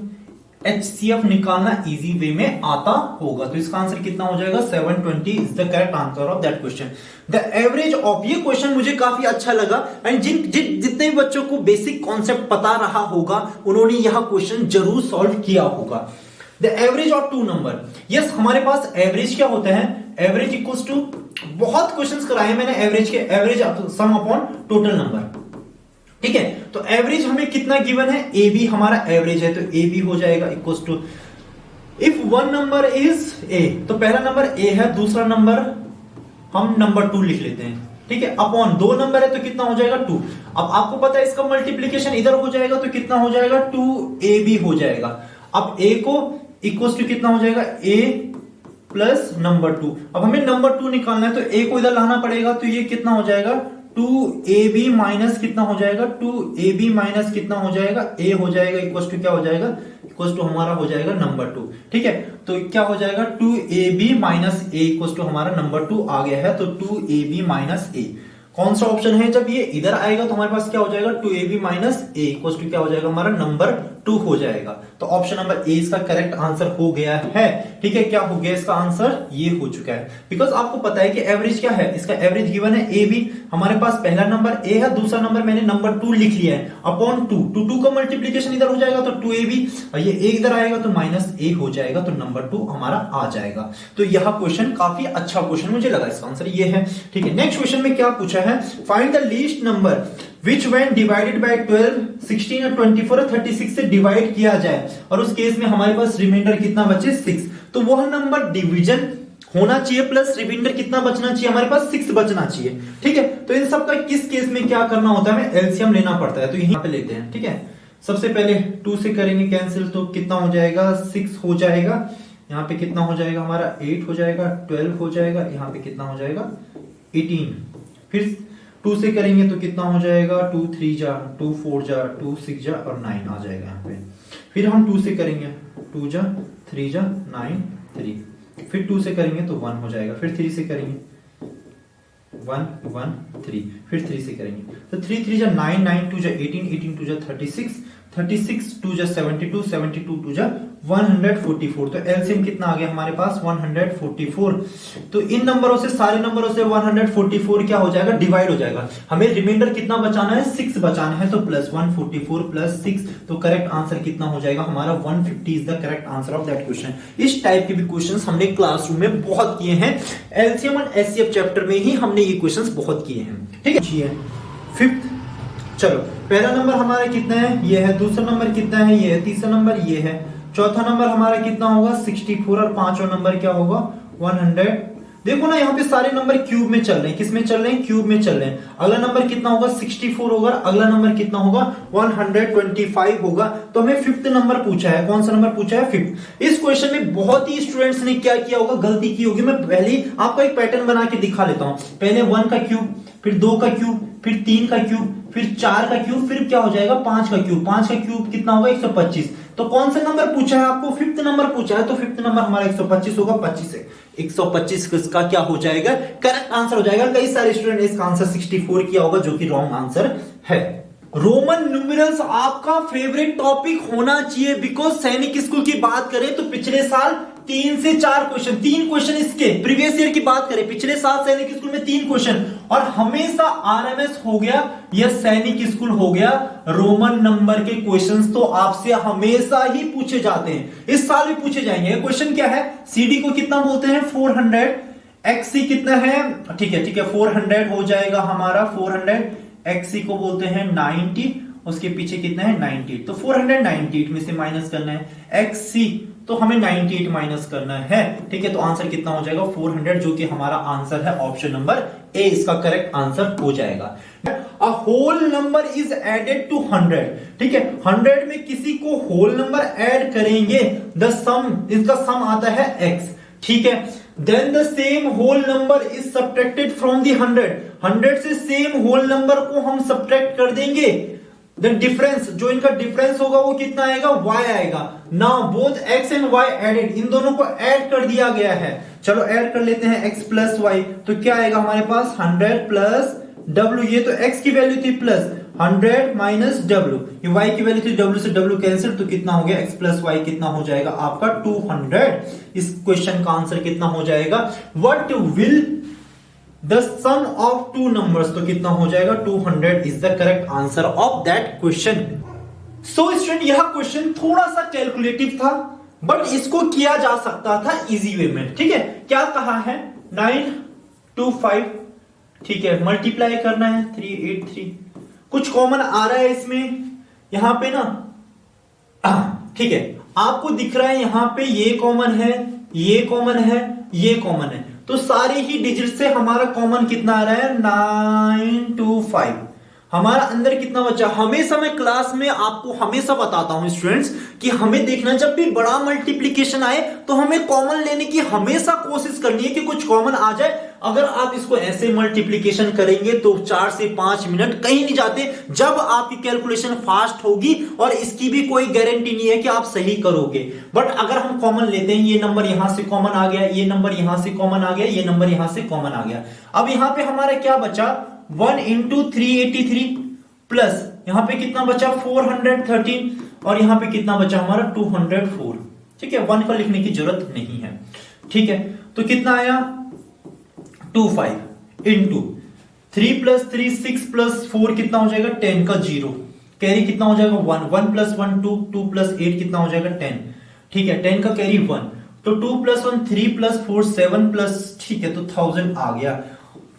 एचसीएफ निकालना इजी वे में आता होगा, तो इसका आंसर कितना हो जाएगा 720 is the correct answer of that question. The average of, ये क्वेश्चन मुझे काफी अच्छा लगा, एंड जितने भी बच्चों को बेसिक कॉन्सेप्ट पता रहा होगा उन्होंने यह क्वेश्चन जरूर सॉल्व किया होगा। The average of two number, yes हमारे पास एवरेज क्या होता है, एवरेज इक्वल्स टू, बहुत क्वेश्चंस कराए मैंने एवरेज के, average sum upon total number, ठीक है। तो एवरेज हमें कितना गिवन है, ए बी हमारा एवरेज है, तो ए बी हो जाएगा equals to, if one number is A, तो पहला नंबर ए है, दूसरा नंबर हम नंबर 2 लिख लेते हैं, ठीक है, अपॉन 2 नंबर है तो कितना हो जाएगा 2। अब आपको पता है इसका मल्टीप्लीकेशन इधर हो जाएगा तो कितना हो जाएगा 2ab हो जाएगा। अब a को इक्वल्स टू कितना हो जाएगा a प्लस नंबर 2। अब हमें नंबर 2 निकालना है तो a को इधर लाना पड़ेगा, तो ये कितना हो जाएगा 2ab माइनस कितना हो जाएगा 2ab माइनस कितना हो जाएगा a हो जाएगा इक्वल्स टू क्या हो जाएगा, इक्वल्स टू हमारा हो जाएगा नंबर 2, ठीक है। तो क्या हो जाएगा 2ab minus a equals to हमारा नंबर 2 आ गया है, तो 2ab माइनस a कौन सा ऑप्शन है, जब ये इधर आएगा तो हमारे पास क्या हो जाएगा 2ab minus a equals to क्या हो जाएगा हमारा नंबर 2 हो जाएगा। तो ऑप्शन नंबर ए इसका करेक्ट आंसर हो गया है, ठीक है। क्या हो गया इसका आंसर, ये हो चुका है, बिकॉज आपको पता है कि एवरेज क्या है, इसका एवरेज गिवन है ए बी, हमारे पास पहला नंबर ए है, दूसरा नंबर मैंने नंबर 2 लिख लिया है, अपॉन 2, 2 का मल्टीप्लीकेशन इधर हो जाएगा तो 2ab, ये ए इधर आएगा तो माइनस ए हो जाएगा, तो नंबर 2 हमारा आ जाएगा। तो यह क्वेश्चन काफी अच्छा क्वेश्चन मुझे लगा, इसका आंसर ये है, ठीक है। नेक्स्ट क्वेश्चन में क्या पूछा है, find the least number which when divided by 12, 16 और 24 और 36 से डिवाइड किया जाए और उस केस में हमारे पास रिमाइंडर कितना बचे 6, तो वह नंबर डिवीजन होना चाहिए प्लस रिमाइंडर कितना बचना चाहिए हमारे पास 6 बचना चाहिए। ठीक है, तो इन सब का किस केस में क्या करना होता है, हमें एलसीएम लेना पड़ता है। तो यहीं पे लेते हैं। ठीक है, सबसे पहले 2 से करेंगे कैंसिल, तो कितना हो जाएगा 6 हो जाएगा, यहाँ पे कितना हो जाएगा हमारा 8 हो जाएगा, 12 हो जाएगा, यहाँ पे कितना हो जाएगा 18। फिर 2 से करेंगे तो कितना हो जाएगा 2 3 जा 2 4 जा 2 6 जा और 9 आ जाएगा यहाँ पे। फिर हम 2 से करेंगे 2 जा 3 जा 9 3, फिर 2 से करेंगे तो 1 हो जाएगा, फिर 3 से करेंगे 1 1 3, फिर 3 से करेंगे तो 3 3 जा 9 9 2 जा 18 18 2 जा 36 36 2 जा 72 72 2 जा 144। तो एलसीएम कितना आ गया हमारे पास 144। तो इन नंबरों से सारे नंबरों से 144 क्या हो जाएगा डिवाइड हो जाएगा। हमें रिमाइंडर कितना बचाना है 6 बचाना है, तो प्लस 144 प्लस 6, तो करेक्ट आंसर कितना हो जाएगा हमारा 150 is the correct answer of that question. इस टाइप के भी क्वेश्चंस हमने क्लासरूम में बहुत किए हैं, एलसीएम और एचसीएफ चैप्टर में ही हमने ये क्वेश्चंस बहुत किए हैं। ठीक है, फिफ्थ, चलो पहला नंबर हमारा कितना है ये है, दूसरा नंबर कितना है ये है, तीसरा नंबर ये है, चौथा नंबर हमारा कितना होगा 64 और पांचवा नंबर क्या होगा 100। देखो ना यहाँ पे सारे नंबर क्यूब में चल रहे हैं, किस में चल रहे हैं क्यूब में चल रहे हैं। अगला नंबर कितना होगा 64 होगा, अगला नंबर कितना होगा 125 होगा। तो हमें फिफ्थ नंबर पूछा है, कौन सा नंबर पूछा है फिफ्थ। इस क्वेश्चन में बहुत ही स्टूडेंट्स ने क्या किया होगा गलती की होगी। मैं पहले ही आपको एक पैटर्न बना के दिखा लेता हूं। पहले 1 का क्यूब, फिर 2 का क्यूब, फिर 3 का क्यूब, फिर 4 का क्यूब, फिर क्या हो जाएगा 5 का क्यूब। 5 का क्यूब कितना होगा 125। तो कौन सा नंबर पूछा है आपको फिफ्थ नंबर पूछा है, तो फिफ्थ नंबर हमारा 125 होगा। 25 से 125 का क्या हो जाएगा करेक्ट आंसर हो जाएगा। कई सारे स्टूडेंट ने इसका आंसर 64 किया होगा जो कि रॉन्ग आंसर है। रोमन न्यूमेरल्स आपका फेवरेट टॉपिक होना चाहिए, बिकॉज सैनिक स्कूल की बात करें तो पिछले साल 3 से 4 क्वेश्चन, 3 क्वेश्चन इसके प्रीवियस ईयर की बात करें पिछले साल सैनिक स्कूल में 3 क्वेश्चन, और हमेशा आरएमएस हो गया या सैनिक स्कूल हो गया। रोमन नंबर के क्वेश्चंस तो आपसे हमेशा ही पूछे जाते हैं, इस साल भी पूछे जाएंगे। क्वेश्चन क्या है, सीडी को कितना बोलते हैं 400, एक्सी कितना है, ठीक है 400 हो जाएगा हमारा 400, एक्सी को बोलते हैं 90, उसके पीछे कितना है 98, तो 498 में से माइनस करना है एक्सी, तो हमें 98 माइनस करना है। ठीक है, तो आंसर कितना हो जाएगा 400, जो कि हमारा आंसर है ऑप्शन नंबर ए, इसका करेक्ट आंसर हो जाएगा। A whole number is added to 100, ठीक है 100 में किसी को होल नंबर ऐड करेंगे, द सम, इसका सम आता है x, ठीक है। Then the same whole number is subtracted from the 100 से सेम होल नंबर को हम सब्ट्रैक्ट कर देंगे, द डिफरेंस, जो इनका डिफरेंस होगा वो कितना आएगा y आएगा। Now both x and y added, इन दोनों को ऐड कर दिया गया है। चलो ऐड कर लेते हैं x प्लस y, तो क्या आएगा हमारे पास 100 प्लस w, ये तो x की वैल्यू थी प्लस 100 माइनस w, ये y की वैल्यू थी, w से w कैंसिल, तो कितना हो गया x प्लस y कितना हो जाएगा आपका 200। इस क्वेश्चन का आंसर कितना हो जाएगा, what will the sum of two numbers, तो कितना हो जाएगा 200 is the correct answer of that question. So student यह क्वेश्चन थोड़ा सा कैलकुलेटिव था, बट इसको किया जा सकता था इजी वे में। ठीक है, क्या कहा है 9 2 5, ठीक है मल्टीप्लाई करना है 383, कुछ कॉमन आ रहा है इसमें यहां पे ना, ठीक है आपको दिख रहा है यहां पे ये कॉमन है, ये कॉमन है, ये कॉमन है, तो सारे ही डिजिट से हमारा कॉमन कितना आ रहा है 925। हमारा अंदर कितना बचा, हमेशा मैं क्लास में आपको हमेशा बताता हूं स्टूडेंट्स कि हमें देखना जब भी बड़ा मल्टीप्लिकेशन आए तो हमें कॉमन लेने की हमेशा कोशिश करनी है कि कुछ कॉमन आ जाए। अगर आप इसको ऐसे मल्टीप्लिकेशन करेंगे तो 4 से 5 मिनट कहीं नहीं जाते, जब आपकी कैलकुलेशन फास्ट होगी, और इसकी भी कोई गारंटी नहीं है कि आप सही करोगे। बट अगर हम कॉमन लेते हैं, ये नंबर यहां से कॉमन आ गया, ये नंबर यहां से कॉमन आ गया, ये नंबर यहां से कॉमन आ गया, अब यहां पे हमारा क्या बचा 1 इंटू 383 प्लस यहां पे कितना बचा 413, और यहां पे कितना बचा हमारा 204। ठीक है, 1 का लिखने की जरूरत नहीं है। ठीक है, तो कितना आया 25 इंटू 3 प्लस 3 6 प्लस 4 कितना हो जाएगा 10 का 0, कैरी कितना हो जाएगा 1, 1 प्लस 1 2, 2 प्लस 8 कितना हो जाएगा 10, ठीक है 10 का कैरी 1, तो 2 प्लस 1 3 प्लस 4 7 प्लस, ठीक है तो 1000 आ गया।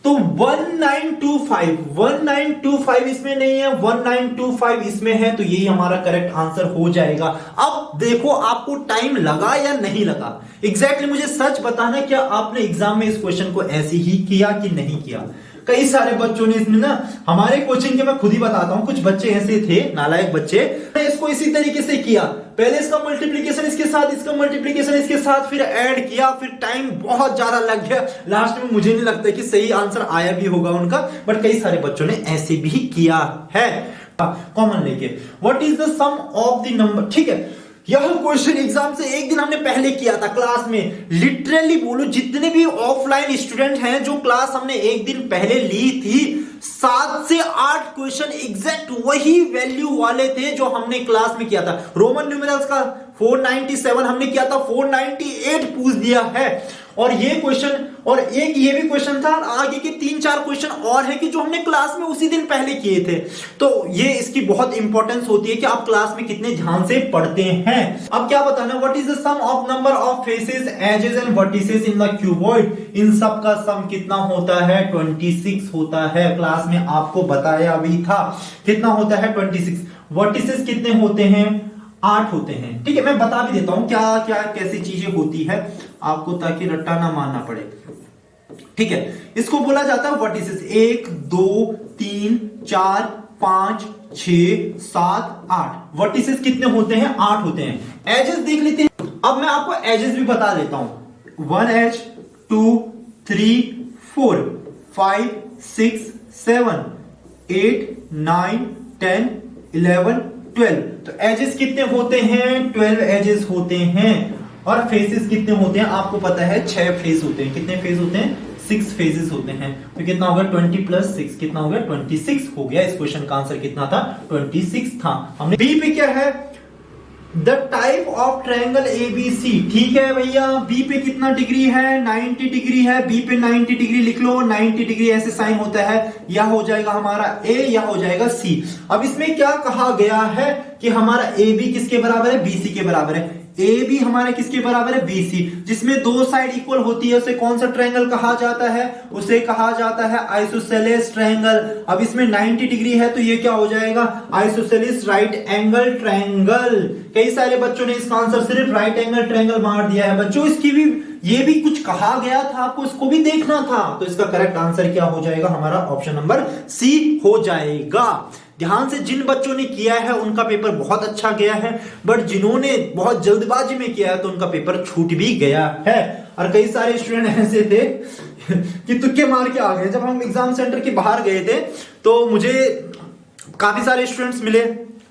तो 1925 इसमें नहीं है, 1925 इसमें है, तो यही हमारा करेक्ट आंसर हो जाएगा। अब देखो आपको टाइम लगा या नहीं लगा, एग्जैक्टली मुझे सच बताना, क्या आपने एग्जाम में इस क्वेश्चन को ऐसे ही किया कि नहीं किया। कई सारे बच्चों ने इसमें ना, हमारे कोचिंग के मैं खुद ही बताता हूं, कुछ बच्चे ऐसे थे नालायक बच्चे, इसको इसी तरीके से किया, पहले इसका मल्टीप्लिकेशन इसके साथ, इसका मल्टीप्लिकेशन इसके साथ, फिर ऐड किया, फिर टाइम बहुत ज्यादा लग गया, लास्ट में मुझे नहीं लगता कि सही आंसर आया भी होगा उनका, बट कई सारे बच्चों ने ऐसे भी किया है। कॉमन लेके what is the sum of the number, ठीक है, यह क्वेश्चन एग्जाम से एक दिन हमने पहले किया था क्लास में। लिटरली बोलो, जितने भी ऑफलाइन स्टूडेंट हैं जो क्लास हमने एक दिन पहले ली थी, 7 से 8 क्वेश्चन एग्जैक्ट वही वैल्यू वाले थे जो हमने क्लास में किया था। रोमन न्यूमेरल्स का 497 हमने किया था, 498 पूछ दिया है, और ये क्वेश्चन, और एक ये भी क्वेश्चन था, आगे के 3-4 क्वेश्चन और है कि जो हमने क्लास में उसी दिन पहले किए थे। तो ये इसकी बहुत इंपॉर्टेंस होती है कि आप क्लास में कितने ध्यान से पढ़ते हैं। अब क्या बताना, what is the sum of number of faces, edges and vertices in the cuboid, इन सब का सम कितना होता है, 26 होता है। क्लास में आपको बताया भी था कितना होता है, 26। वर्टिसेस कितने होते हैं, 8 होते हैं। ठीक है, मैं बता भी देता हूं क्या क्या कैसी चीजें होती है आपको, ताकि रट्टा ना मारना पड़े। ठीक है, इसको बोला जाता है वर्टिसेस। 1 2 3 4 5 6 7 8 वर्टिसेस कितने होते हैं, 8 होते हैं। एजेस देख लेते हैं। अब मैं आपको एजेस भी बता देता हूं, 1 एज 2 3 4 5 6 7 8 9 10 11 12। तो एजेस कितने होते हैं, 12 एजेस होते हैं। और फेसेस कितने होते हैं, आपको पता है 6 फेस होते हैं। कितने फेस होते हैं, 6 फेजेस होते हैं। तो कितना होगा, 20 + 6 कितना हो गया, 26 हो गया। इस क्वेश्चन का आंसर कितना था, 26 था। हमने बी पे क्या है, the type of triangle ABC। ठीक है भैया, बी पे कितना डिग्री है, 90 डिग्री है। बी पे 90 डिग्री लिख लो, 90 डिग्री ऐसे साइन होता है, या हो जाएगा हमारा A या हो जाएगा C। अब इसमें क्या कहा गया है कि हमारा AB किसके बराबर है, BC के बराबर है। ए बी हमारे किसके बराबर है, BC। जिसमें दो साइड इक्वल होती है उसे कौन सा ट्रायंगल कहा जाता है, उसे कहा जाता है आइसोसेलेस ट्रायंगल। अब इसमें 90 डिग्री है तो ये क्या हो जाएगा, आइसोसेलेस राइट एंगल ट्रायंगल। कई सारे बच्चों ने इसका आंसर सिर्फ राइट एंगल ट्रायंगल मार दिया है। बच्चों इसकी भी, ये भी कुछ कहा गया था आपको, इसको भी देखना था। तो इसका करेक्ट आंसर क्या हो जाएगा, हमारा ऑप्शन नंबर C हो जाएगा। ध्यान से, जिन बच्चों ने किया है उनका पेपर बहुत अच्छा गया है, बट जिन्होंने बहुत जल्दबाजी में किया है तो उनका पेपर छूट भी गया है। और कई सारे स्टूडेंट ऐसे थे कि तुक्के मार के आ गए। जब हम एग्जाम सेंटर के बाहर गए थे तो मुझे काफी सारे स्टूडेंट्स मिले,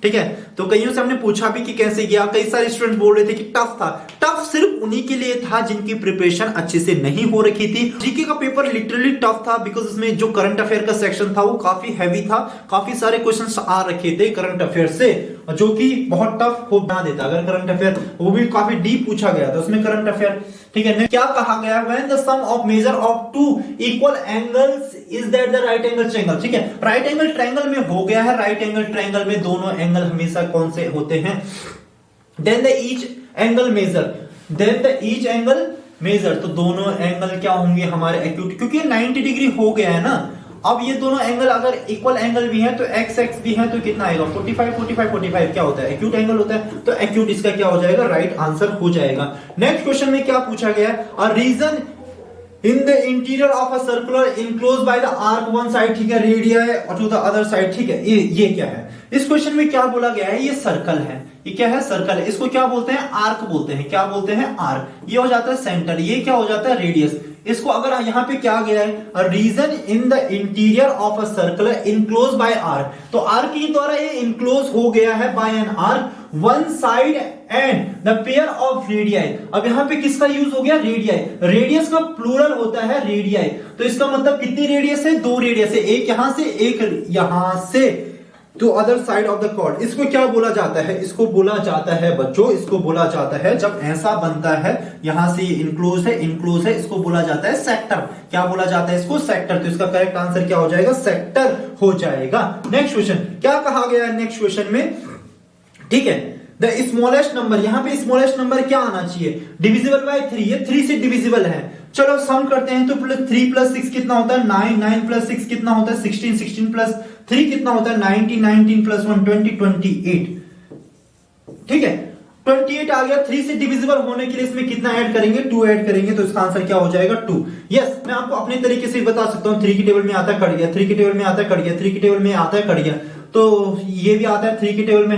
ठीक है, तो कईयों से हमने पूछा भी कि कैसे गया। कई सारे स्टूडेंट्स बोल रहे थे कि टफ था। टफ सिर्फ उन्हीं के लिए था जिनकी प्रिपरेशन अच्छे से नहीं हो रखी थी। जीके का पेपर लिटरली टफ था, बिकॉज उसमें जो करंट अफेयर का सेक्शन था वो काफी हैवी था। काफी सारे क्वेश्चंस आ रखे थे करंट अफेयर से, जो कि बहुत टफ हो बना देता। अगर करंट अफेयर, वो भी काफी डीप पूछा गया था उसमें करंट अफेयर। ठीक है, क्या कहा गया, when the sum of measure of two equal angles is that the right angle triangle. ठीक है, राइट एंगल ट्रायंगल में हो गया है, राइट एंगल ट्रायंगल में दोनों एंगल हमेशा कौन से होते हैं, then the each angle measure, then the each angle measure. तो दोनों एंगल क्या होंगे हमारे एक्यूट, क्योंकि 90 डिग्री हो गया है ना। अब ये दोनों एंगल अगर इक्वल एंगल भी है तो एक्स एक्स भी है तो कितना आएगा, 45 45 45 क्या होता है, एक्यूट एंगल होता है। तो एक्यूट इसका क्या हो जाएगा, राइट आंसर हो जाएगा। नेक्स्ट क्वेश्चन में क्या पूछा गया है, a region in the interior of a circular enclose by the arc one side, ठीक है, रेडियस और टू द अदर साइड। ठीक है, ये क्या है, इस क्वेश्चन में क्या बोला गया है, ये सर्कल है। ये क्या है, सर्कल है। इसको क्या बोलते हैं, आर्क बोलते हैं। क्या बोलते हैं, आर्क। ये हो जाता है सेंटर, ये क्या हो जाता है, रेडियस। इसको अगर यहां पे क्या गया है, region in the interior of a circle enclose by arc, तो आर्क के द्वारा ये इनक्लोज हो गया है by an arc one side and the pair of radii. अब यहां पे किसका यूज हो गया, रेडियाई। रेडियस का प्लूरल होता है रेडियाई। तो इसका मतलब कितनी रेडियस है, 2 रेडियस है, एक यहां से एक यहां से, to other side of the chord. इसको क्या बोला जाता है, इसको बोला जाता है बच्चों, इसको बोला जाता है जब ऐसा बनता है, यहां से इनक्लोज है, इनक्लोज है, इसको बोला जाता है सेक्टर। क्या बोला जाता है इसको, सेक्टर। तो इसका करेक्ट आंसर क्या हो जाएगा, सेक्टर हो जाएगा। नेक्स्ट क्वेश्चन क्या कहा गया है नेक्स्ट क्वेश्चन में, ठीक है, द स्मॉलेस्ट नंबर। यहां पे स्मॉलेस्ट नंबर क्या आना चाहिए, डिविजिबल बाय 3। ये 3 से डिविजिबल है। चलो सम करते हैं तो प्लस 3 प्लस 6 कितना होता है 9, 9 प्लस 6 कितना होता है 16, 16 प्लस 3 कितना होता है 19, 19 प्लस 1 20, 28। ठीक है 28 आ गया। 3 से डिविजिबल होने के लिए इसमें कितना ऐड करेंगे 2 ऐड करेंगे तो इसका आंसर क्या हो जाएगा 2। यस मैं आपको अपने तरीके से बता सकता हूं 3 की टेबल में आता है कट गया, 3 की टेबल में आता है कट गया, 3 की टेबल में आता है कट गया, तो ये भी आता है 3 की टेबल में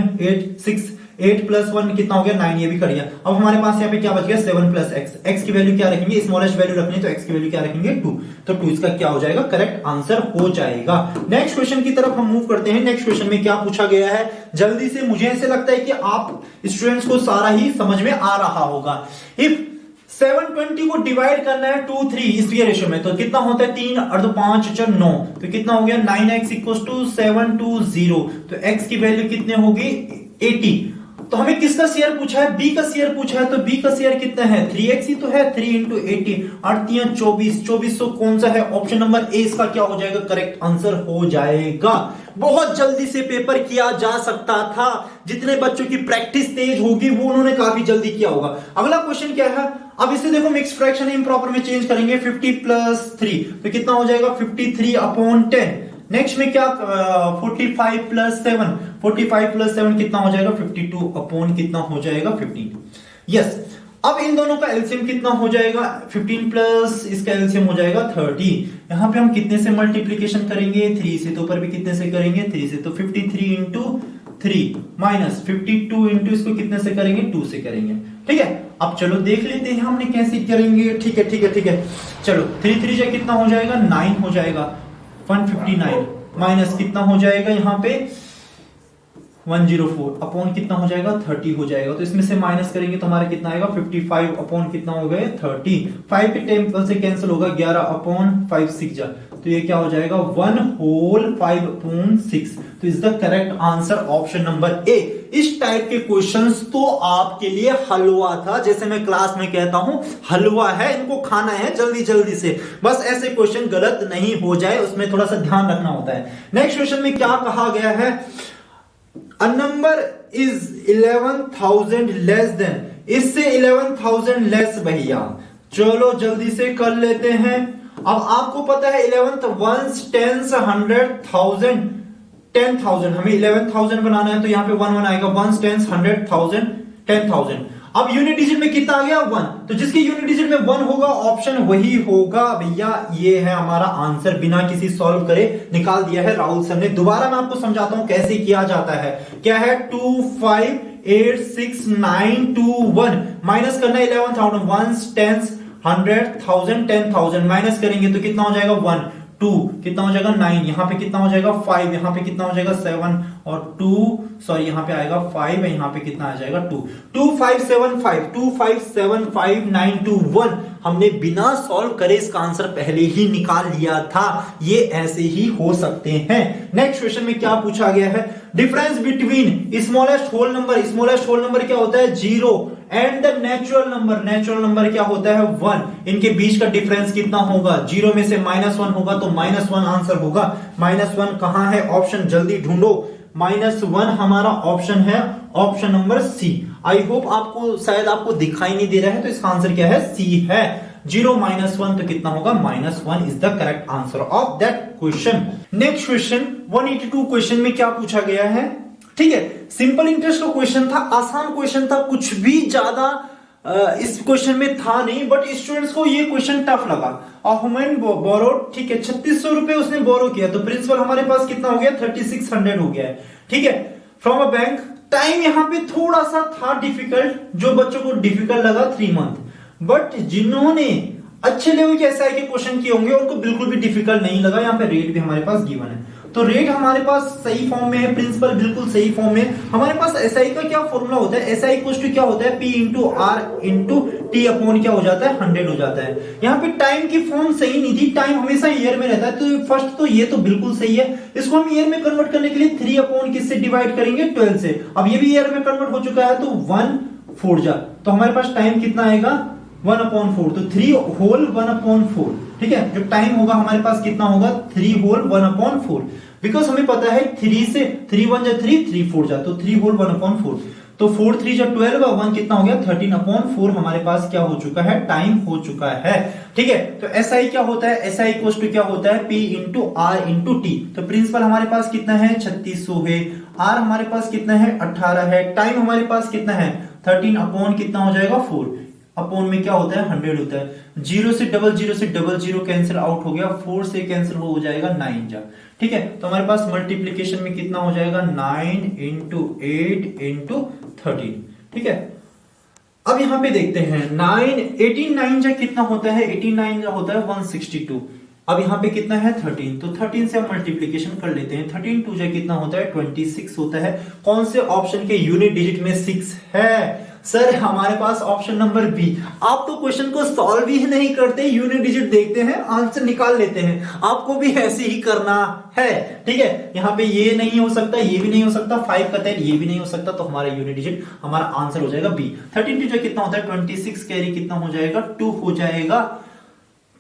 8 प्लस 1 कितना हो गया 9, ये भी कर गया। अब हमारे पास यहाँ पे क्या बच गया 7 प्लस एक्स, एक्स की वैल्यू क्या रखेंगे स्मॉलेस्ट वैल्यू रखनी है तो एक्स की वैल्यू क्या रखेंगे 2, तो 2 इसका क्या हो जाएगा करेक्ट आंसर हो जाएगा। नेक्स्ट क्वेश्चन की तरफ हम मूव करते हैं। नेक्स्ट क्वेश्चन में क्या पूछा गया है जल्दी से, मुझे ऐसे लगता है कि आप स्टूडेंट्स को सारा ही समझ में आ रहा होगा। इफ 720 को डिवाइड करना है 2 3 इस रेशियो में तो कितना होता है 3 और 2 5 4 9, तो कितना हो गया 9x इक्वल टू 720, तो x की वैल्यू कितने होगी 80। तो हमें किसका शेयर पूछा है b का शेयर पूछा है, तो b का शेयर कितना है 3x ही तो है, 3 इंटू 80 8 24, 2400 कौन सा है ऑप्शन नंबर ए इसका क्या हो जाएगा करेक्ट आंसर हो जाएगा। बहुत जल्दी से पेपर किया जा सकता था, जितने बच्चों की प्रैक्टिस तेज होगी वो उन्होंने काफी जल्दी किया होगा। अगला क्वेश्चन क्या है, अब इसे देखो मिक्स फ्रैक्शन इम्प्रॉपर में चेंज करेंगे 50 प्लस 3 तो कितना हो जाएगा 53 अपॉन 10। नेक्स्ट में क्या 45 प्लस 7, 45 प्लस 7 कितना हो जाएगा 52 अपॉन कितना हो जाएगा 15। यस अब इन दोनों का एलसीएम कितना हो जाएगा 15 प्लस इसका एलसीएम हो जाएगा 30। यहां पे हम कितने से मल्टीप्लीकेशन करेंगे 3 से, तो ऊपर भी कितने से करेंगे 3 से, तो 53 इंटू 3 माइनस 52 इंटू इसको कितने से करेंगे 2 से करेंगे। ठीक है अब चलो देख लेते हैं हमने कैसे करेंगे। ठीक है ठीक है ठीक है चलो 3 3 से कितना हो जाएगा 9 हो जाएगा 159 माइनस कितना हो जाएगा यहाँ पे 104 अपॉन कितना हो जाएगा 30 हो जाएगा, तो इसमें से माइनस करेंगे तो हमारा कितना आएगा 55 अपॉन कितना हो गए 30, 5 के टेम्पल से कैंसिल होगा 11 अपॉन 5 6 जा, तो ये क्या हो जाएगा 1 होल 5 अपॉन 6, तो is the correct answer option number A. इस टाइप के क्वेश्चंस तो आपके लिए हलवा था, जैसे मैं क्लास में कहता हूं हलवा है, इनको खाना है जल्दी जल्दी से, बस ऐसे क्वेश्चन गलत नहीं हो जाए उसमें थोड़ा सा ध्यान रखना होता है। नेक्स्ट क्वेश्चन में क्या कहा गया है, a number is 11,000 less than, इससे 11,000 लेस भैया, चलो जल्दी से कर लेते हैं। अब आपको पता है 11th वंस टेंस 100,000 10,000, हमें 11,000 बनाना है तो यहाँ पे 1 1 आएगा, वंस टेंस 100,000 10,000। अब यूनिट डिजिट में कितना आ गया 1, तो जिसके यूनिट डिजिट में 1 होगा ऑप्शन वही होगा भैया, ये है हमारा आंसर, बिना किसी सॉल्व करे निकाल दिया है राहुल सर ने। दोबारा मैं आपको समझाता हूं कैसे किया जाता है। क्या है 2 5 8 6 9 2 1 माइनस करना 11,000 वंस टेंस 100,000 10,000 माइनस करेंगे तो कितना हो जाएगा 1 2 कितना हो जाएगा 9, यहाँ पे कितना हो जाएगा 5, यहाँ पे कितना हो जाएगा 7 और 2 सॉरी यहाँ पे आएगा 5 है, यहाँ पे कितना आ जाएगा 2 2 5 7 5 2 5 7 5 9 2 1। हमने बिना सॉल्व करे इसका आंसर पहले ही निकाल लिया था, ये ऐसे ही हो सकते हैं। नेक्स्ट क्वेश्चन में क्या पूछा गया है, difference between smallest whole number क्या होता है 0 एंड द नेचुरल नंबर क्या होता है 1, इनके बीच का डिफरेंस कितना होगा, 0 में से -1 होगा तो -1 आंसर होगा। -1 कहां है ऑप्शन जल्दी ढूंढो, -1 हमारा ऑप्शन है option number C. I hope आपको शायद आपको दिखाई नहीं दे रहा है, तो इसका आंसर क्या है सी है। 0 -1 तो कितना होगा -1 is the correct answer of that question. Next question 182 question में क्या पूछा गया है, ठीक है सिंपल इंटरेस्ट का क्वेश्चन था, आसान क्वेश्चन था, कुछ भी ज्यादा इस क्वेश्चन में था नहीं, बट स्टूडेंट्स को ये क्वेश्चन टफ लगा। ह्यूमन बोरोड, ठीक है 3600 रुपए उसने बोरो किया, तो प्रिंसिपल हमारे पास कितना हो गया 3600 हो गया है, ठीक है फ्रॉम अ बैंक। टाइम यहां पे थोड़ा सा था डिफिकल्ट, जो बच्चों को डिफिकल्ट लगा 3 मंथ, बट जिन्होंने अच्छे लेवल के एसआई के क्वेश्चन किए होंगे उनको बिल्कुल भी डिफिकल्ट नहीं लगा। यहाँ पे रेट भी हमारे पास गिवन है, तो रेट हमारे पास सही फॉर्म में है, प्रिंसिपल बिल्कुल सही फॉर्म में। हमारे पास एसआई का क्या फॉर्मूला होता है, एसआई इक्वल टू क्या होता है P into R into T upon क्या हो जाता है 100 हो जाता है। यहाँ पे टाइम की फॉर्म सही नहीं थी, टाइम हमेशा ईयर में रहता है, तो फर्स्ट तो ये तो बिल्कुल सही है। इसको हम ईयर में कन्वर्ट करने के लिए 3 अपॉन किससे डिवाइड करेंगे 12 से, अब ये भी ईयर में कन्वर्ट हो चुका है तो 1/4 जा, तो हमारे पास टाइम कितना आएगा 1/4, तो 3 होल 1/4, ठीक है जो टाइम होगा हमारे पास कितना होगा 3 होल 1/4, बिकॉज हमें पता है 3 से 3 1 जा 3 3 4 जा, तो 3 होल 1/4, तो 4 3 जा 12 1 कितना हो गया 13/4 हमारे पास क्या हो चुका है टाइम हो चुका है। ठीक है। तो SI क्या होता है, SI इक्वल टू क्या होता है, P into R into T। तो प्रिंसिपल हमारे पास कितना है 3600 है, R हमारे पास कितना है 18 है, टाइम हमारे पास कितना है 13 अपॉन कितना हो जाएगा 4, अपॉन में क्या होता है 100 होता है। 0 से डबल जीरो कैंसिल आउट हो गया, 4 से कैंसिल हो जाएगा 9 जा। ठीक है, तो हमारे पास मल्टीप्लीकेशन में कितना हो जाएगा 9 इंटू 8 इंटू 13। ठीक है, अब यहां पे देखते हैं 18 9 जा कितना होता है, 89 जा होता है 162। अब यहां पे कितना है 13, तो 13 से हम मल्टीप्लीकेशन कर लेते हैं। 13 2 जा कितना होता है 26 होता है। कौन से ऑप्शन के यूनिट डिजिट में 6 है सर, हमारे पास ऑप्शन नंबर बी। आप तो क्वेश्चन को सॉल्व ही नहीं करते, यूनिट डिजिट देखते हैं, आंसर निकाल लेते हैं। आपको भी ऐसे ही करना है। ठीक है, यहां पे ये नहीं हो सकता, ये भी नहीं हो सकता, 5 का तय ये भी नहीं हो सकता, तो हमारा यूनिट डिजिट हमारा आंसर हो जाएगा बी। 13 जो कितना होता है 26, कैरी कितना हो जाएगा 2 हो जाएगा।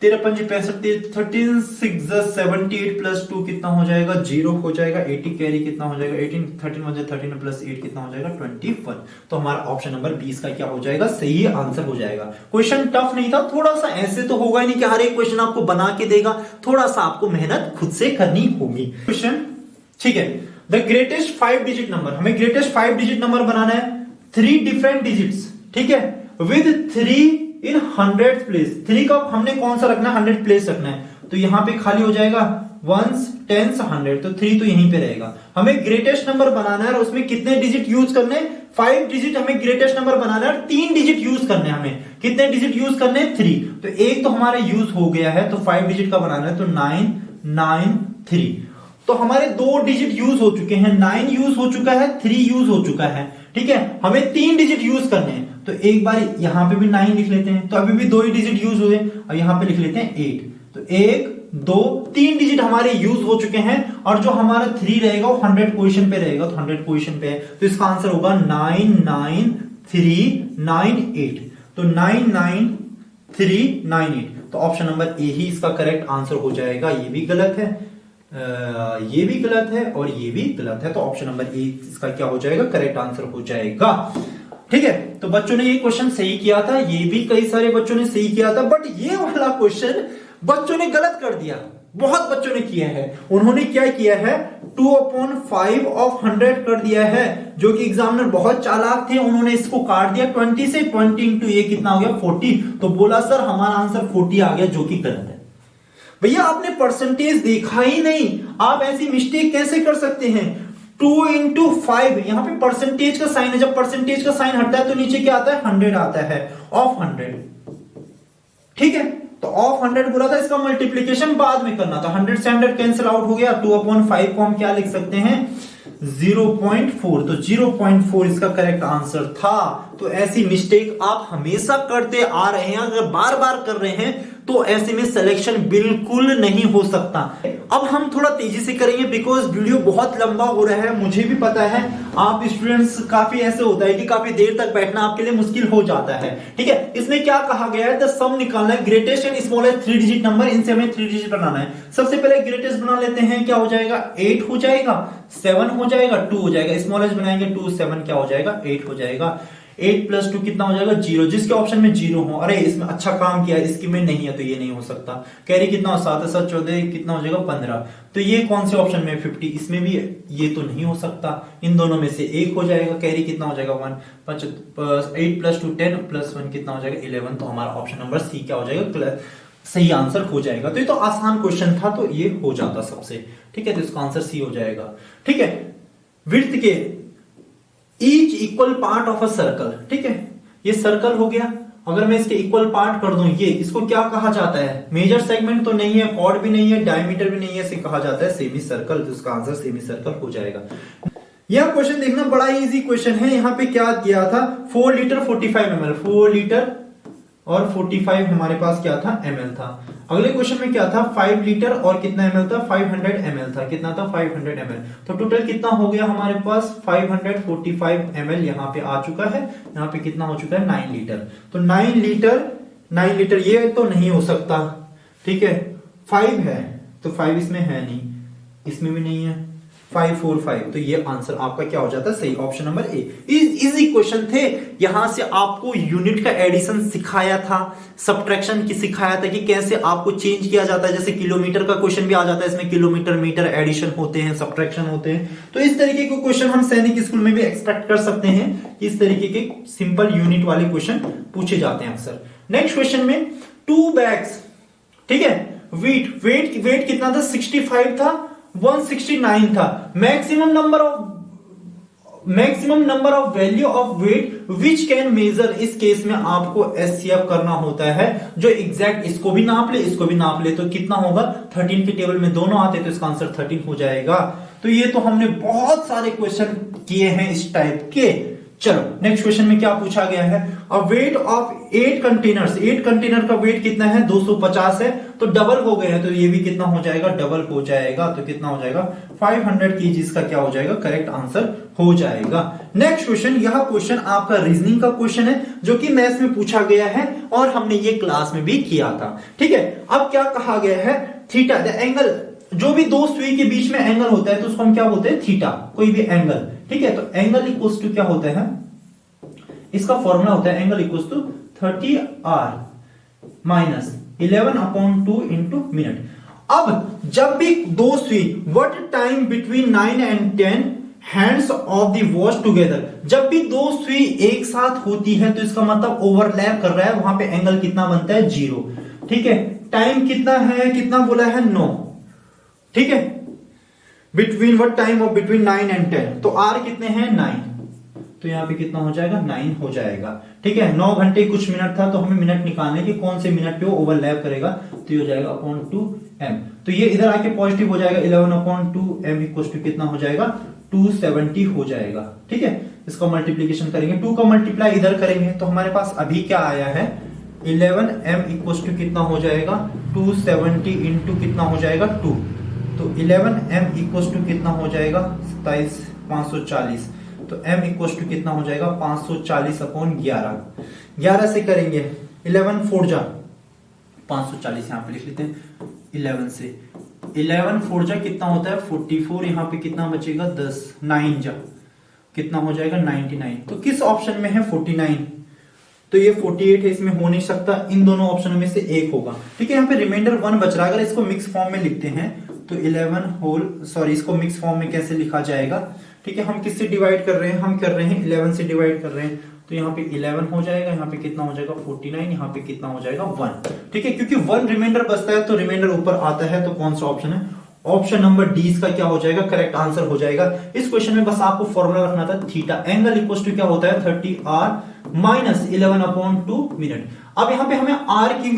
13 5 65, 13 6 78 प्लस 2 कितना हो जाएगा 0 हो जाएगा। 80 कैरी कितना हो जाएगा 18, 13 1 13 प्लस 8 कितना हो जाएगा 21। तो हमारा ऑप्शन नंबर 20 का क्या हो जाएगा, सही आंसर हो जाएगा। क्वेश्चन टफ नहीं था, थोड़ा सा ऐसे तो होगा ही नहीं कि हर एक क्वेश्चन आपको बना के देगा, थोड़ा सा आपको मेहनत खुद से करनी होगी। क्वेश्चन ठीक है, द ग्रेटेस्ट 5 डिजिट नंबर, हमें ग्रेटेस्ट 5 डिजिट नंबर बनाना है, 3 डिफरेंट डिजिट्स। ठीक है, विद 3 इन 100 प्लेस। 3 का हमने कौन सा रखना है 100 प्लेस रखना है, तो यहां पे खाली हो जाएगा 1s 10s 100, तो 3 तो यहीं पे रहेगा। हमें ग्रेटेस्ट नंबर बनाना है और उसमें कितने डिजिट यूज करने, 5 डिजिट हमें ग्रेटेस्ट नंबर बनाना है और 3 डिजिट यूज करने हैं। हमें कितने डिजिट यूज करने हैं 3, तो एक तो हमारा यूज हो गया है, तो 5 डिजिट का बनाना है, तो 9 9 3। तो हमारे 2 डिजिट यूज हो चुके हैं, 9 यूज हो चुका है, 3 यूज हो चुका है। ठीक है, हमें 3 डिजिट यूज करने हैं, तो एक बार यहां पे भी 9 लिख लेते हैं, तो अभी भी 2 ही डिजिट यूज हुए, और यहां पे लिख लेते हैं 8। तो 1 2 3 डिजिट हमारे यूज हो चुके हैं, और जो हमारा 3 रहेगा वो 100 पोजीशन पे रहेगा, तो 100 पोजीशन पे है, तो इसका आंसर होगा 9 9 3 9 8। तो 9 9 3 9 8, तो ऑप्शन नंबर ए ही इसका करेक्ट आंसर हो जाएगा। ये भी गलत है, ये भी गलत है, और ये भी गलत है, तो ऑप्शन नंबर ए इसका क्या हो जाएगा, करेक्ट आंसर हो जाएगा। ठीक है, तो बच्चों ने ये क्वेश्चन सही किया था, ये भी कई सारे बच्चों ने सही किया था, बट ये वाला क्वेश्चन बच्चों ने गलत कर दिया। बहुत बच्चों ने किया है, उन्होंने क्या किया है 2/5 ऑफ 100 कर दिया है, जो कि एग्जामिनर बहुत चालाक थे, उन्होंने इसको काट दिया 20 से। 20 इंटू ये कितना हो गया 40, तो बोला सर हमारा आंसर 40 आ गया, जो कि गलत है। भैया आपने परसेंटेज देखा ही नहीं, आप ऐसी मिस्टेक कैसे कर सकते हैं। 2 इंटू 5, यहां पे परसेंटेज का साइन है, जब परसेंटेज का साइन हटता है तो नीचे क्या आता है 100 आता है, ऑफ 100। ठीक है, तो ऑफ 100 बोला था, इसका मल्टीप्लीकेशन बाद में करना था। 100 से 100 कैंसिल आउट हो गया, 2/5 को हम क्या लिख सकते हैं 0.4, तो 0.4 इसका करेक्ट आंसर था। तो ऐसी मिस्टेक आप हमेशा करते आ रहे हैं, अगर बार बार कर रहे हैं तो ऐसे में सिलेक्शन बिल्कुल नहीं हो सकता। अब हम थोड़ा तेजी से करेंगे, बिकॉज वीडियो बहुत लंबा हो रहा है, मुझे भी पता है। आप स्टूडेंट्स काफी ऐसे होता है कि काफी देर तक बैठना आपके लिए मुश्किल हो जाता है। ठीक है, इसमें क्या कहा गया है, द सम निकालना है, greatest and smallest 3 digit number, इनसे हमें 3 डिजिट बनाना है। सबसे पहले ग्रेटेस्ट बना लेते हैं, क्या हो जाएगा 8 हो जाएगा, 7 हो जाएगा, 2 हो जाएगा। स्मॉलेस्ट बनाएंगे 2 7 क्या हो जाएगा 8 हो जाएगा। 8 प्लस 2 कितना हो जाएगा 0, जिसके ऑप्शन में 0 हो। अरे इसमें अच्छा काम किया, इसकी में नहीं है तो ये नहीं हो सकता। कैरी कितना हो 7 7 14 कितना हो जाएगा 15, तो ये कौन से ऑप्शन में 50, इसमें भी ये तो नहीं हो सकता। इन दोनों में से एक हो जाएगा, कैरी कितना हो जाएगा 1, 8 प्लस 2 10 प्लस 1 कितना हो जाएगा 11, तो हमारा ऑप्शन नंबर सी क्या हो जाएगा, सही आंसर हो जाएगा। तो ये तो आसान क्वेश्चन था, तो ये हो जाता सबसे। ठीक है, तो इसका आंसर सी हो जाएगा। ठीक है, विड्थ के each equal part of a circle. ठीक है, ये सर्कल हो गया, अगर मैं इसके इक्वल पार्ट कर दूं, ये इसको क्या कहा जाता है, मेजर सेगमेंट तो नहीं है, कॉर्ड भी नहीं है, डायमीटर भी नहीं है, इसे कहा जाता है सेमी सर्कल, तो इसका आंसर सेमी सर्कल हो जाएगा। यह क्वेश्चन देखना बड़ा इजी क्वेश्चन है। यहाँ पे क्या किया था 4 लीटर 45 ml, 4 लीटर और 45 हमारे पास क्या था ml था। अगले क्वेश्चन में क्या था 5 लीटर और कितना ml था 500 ml था, कितना था 500 ml। तो टोटल कितना हो गया हमारे पास 545 ml यहाँ पे आ चुका है। यहाँ पे कितना हो चुका है 9 लीटर। तो 9 लीटर ये तो नहीं हो सकता। ठीक है, 5 है तो 5 इसमें है नहीं, इसमें भी नहीं है, 545। तो ये आंसर आपका क्या हो जाता है, सही, option number A. Easy question थे। यहां से आपको यूनिट का एडिशन सिखाया था, सब्ट्रैक्शन की सिखाया था कि कैसे आपको चेंज किया जाता है। जैसे किलोमीटर का क्वेश्चन भी आ जाता है, इसमें किलोमीटर मीटर एडिशन होते हैं, सब्ट्रैक्शन होते हैं। तो इस तरीके के क्वेश्चन हम सैनिक स्कूल में भी एक्सपेक्ट कर सकते हैं कि इस तरीके के सिंपल यूनिट वाले क्वेश्चन पूछे जाते हैं अक्सर। नेक्स्ट क्वेश्चन में 2 बैग्स, ठीक है, वेट कितना था, 65 था, 169 था। Maximum number of value of weight which can measure, इस केस में आपको एचसीएफ करना होता है, जो एग्जैक्ट इसको भी नाप ले इसको भी नाप ले। तो कितना होगा, 13 के टेबल में दोनों आते तो इसका आंसर 13 हो जाएगा। तो ये तो हमने बहुत सारे क्वेश्चन किए हैं इस टाइप के। चलो नेक्स्ट क्वेश्चन में क्या पूछा गया है, अ वेट ऑफ 8 कंटेनर्स, 8 कंटेनर का वेट कितना है, 250 है। तो डबल हो गए हैं, तो ये भी कितना हो जाएगा, डबल हो जाएगा। तो कितना हो जाएगा, 500 kg का क्या हो जाएगा, करेक्ट आंसर हो जाएगा। नेक्स्ट क्वेश्चन, यह क्वेश्चन आपका रीजनिंग का क्वेश्चन है, जो कि मैथ्स में पूछा गया है और हमने ये क्लास में भी किया था, ठीक है। अब क्या कहा गया है, थीटा द एंगल, जो भी दो सुई के बीच में एंगल होता है तो उसको हम क्या बोलते हैं, थीटा, कोई भी एंगल, ठीक है। तो एंगल इक्वल्स टू क्या होता है, इसका फॉर्मूला होता है angle equals to 30r minus 11/2 into minute. अब जब भी दो सुई, what time between 9 and 10 hands of the watch together, जब भी दो सुई एक साथ होती है तो इसका मतलब ओवरलैप कर रहा है, वहां पे एंगल कितना बनता है, 0, ठीक है। टाइम कितना है, कितना बोला है, 9, ठीक है। Between what time of between 9 and 10, तो आर कितने हैं, 9, तो यहां पे कितना हो जाएगा, 9 हो जाएगा, ठीक है। 9 घंटे कुछ मिनट था, तो हमें मिनट निकालने की, कौन से मिनट पे वो ओवरलैप करेगा, तो ये हो जाएगा अपॉन 2m। तो ये इधर आके पॉजिटिव हो जाएगा, 11/2m इक्वल्स टू कितना हो जाएगा, 270 हो जाएगा, ठीक है। इसका मल्टीप्लीकेशन करेंगे, 2 का मल्टीप्लाई इधर करेंगे, तो हमारे पास अभी क्या आया है, 11m इक्वल्स टू कितना हो जाएगा, 270 इंटू कितना हो जाएगा, 2, तो 11m इक्वल्स टू कितना हो जाएगा, 27,540। तो m इक्वल्स टू कितना हो जाएगा, 540/11, 11 से करेंगे, 11 4 जा 540, यहां पे लिख लेते हैं 11 से, 11 4 जा कितना होता है, 44, यहां पे कितना बचेगा, 10, 9 जा कितना हो जाएगा, 99। तो किस ऑप्शन में है 49, तो ये 48 है, इसमें हो नहीं सकता, इन दोनों ऑप्शनों में से एक होगा, ठीक है। यहाँ पे रिमाइंडर 1 बच रहा है। अगर इसको मिक्स फॉर्म में लिखते हैं तो 11 इसको मिक्स फॉर्म में कैसे लिखा जाएगा, ठीक है। हम किससे डिवाइड कर रहे हैं, हम कर रहे हैं 11 से डिवाइड कर रहे हैं, तो यहाँ पे 11 हो जाएगा, यहाँ पे कितना हो जाएगा 49, यहाँ पे कितना हो जाएगा 1, ठीक है। क्योंकि 1 रिमाइंडर बचता है तो रिमाइंडर ऊपर आता है, तो कौन सा ऑप्शन है, ऑप्शन नंबर डी इसका क्या हो जाएगा, करेक्ट आंसर हो जाएगा। इस क्वेश्चन में बस आपको फॉर्मूला रखना था, थीटा एंगल इक्वल टू क्या होता है, 30r माइनस 11/2 मिनट। अब यहाँ पे हमें r की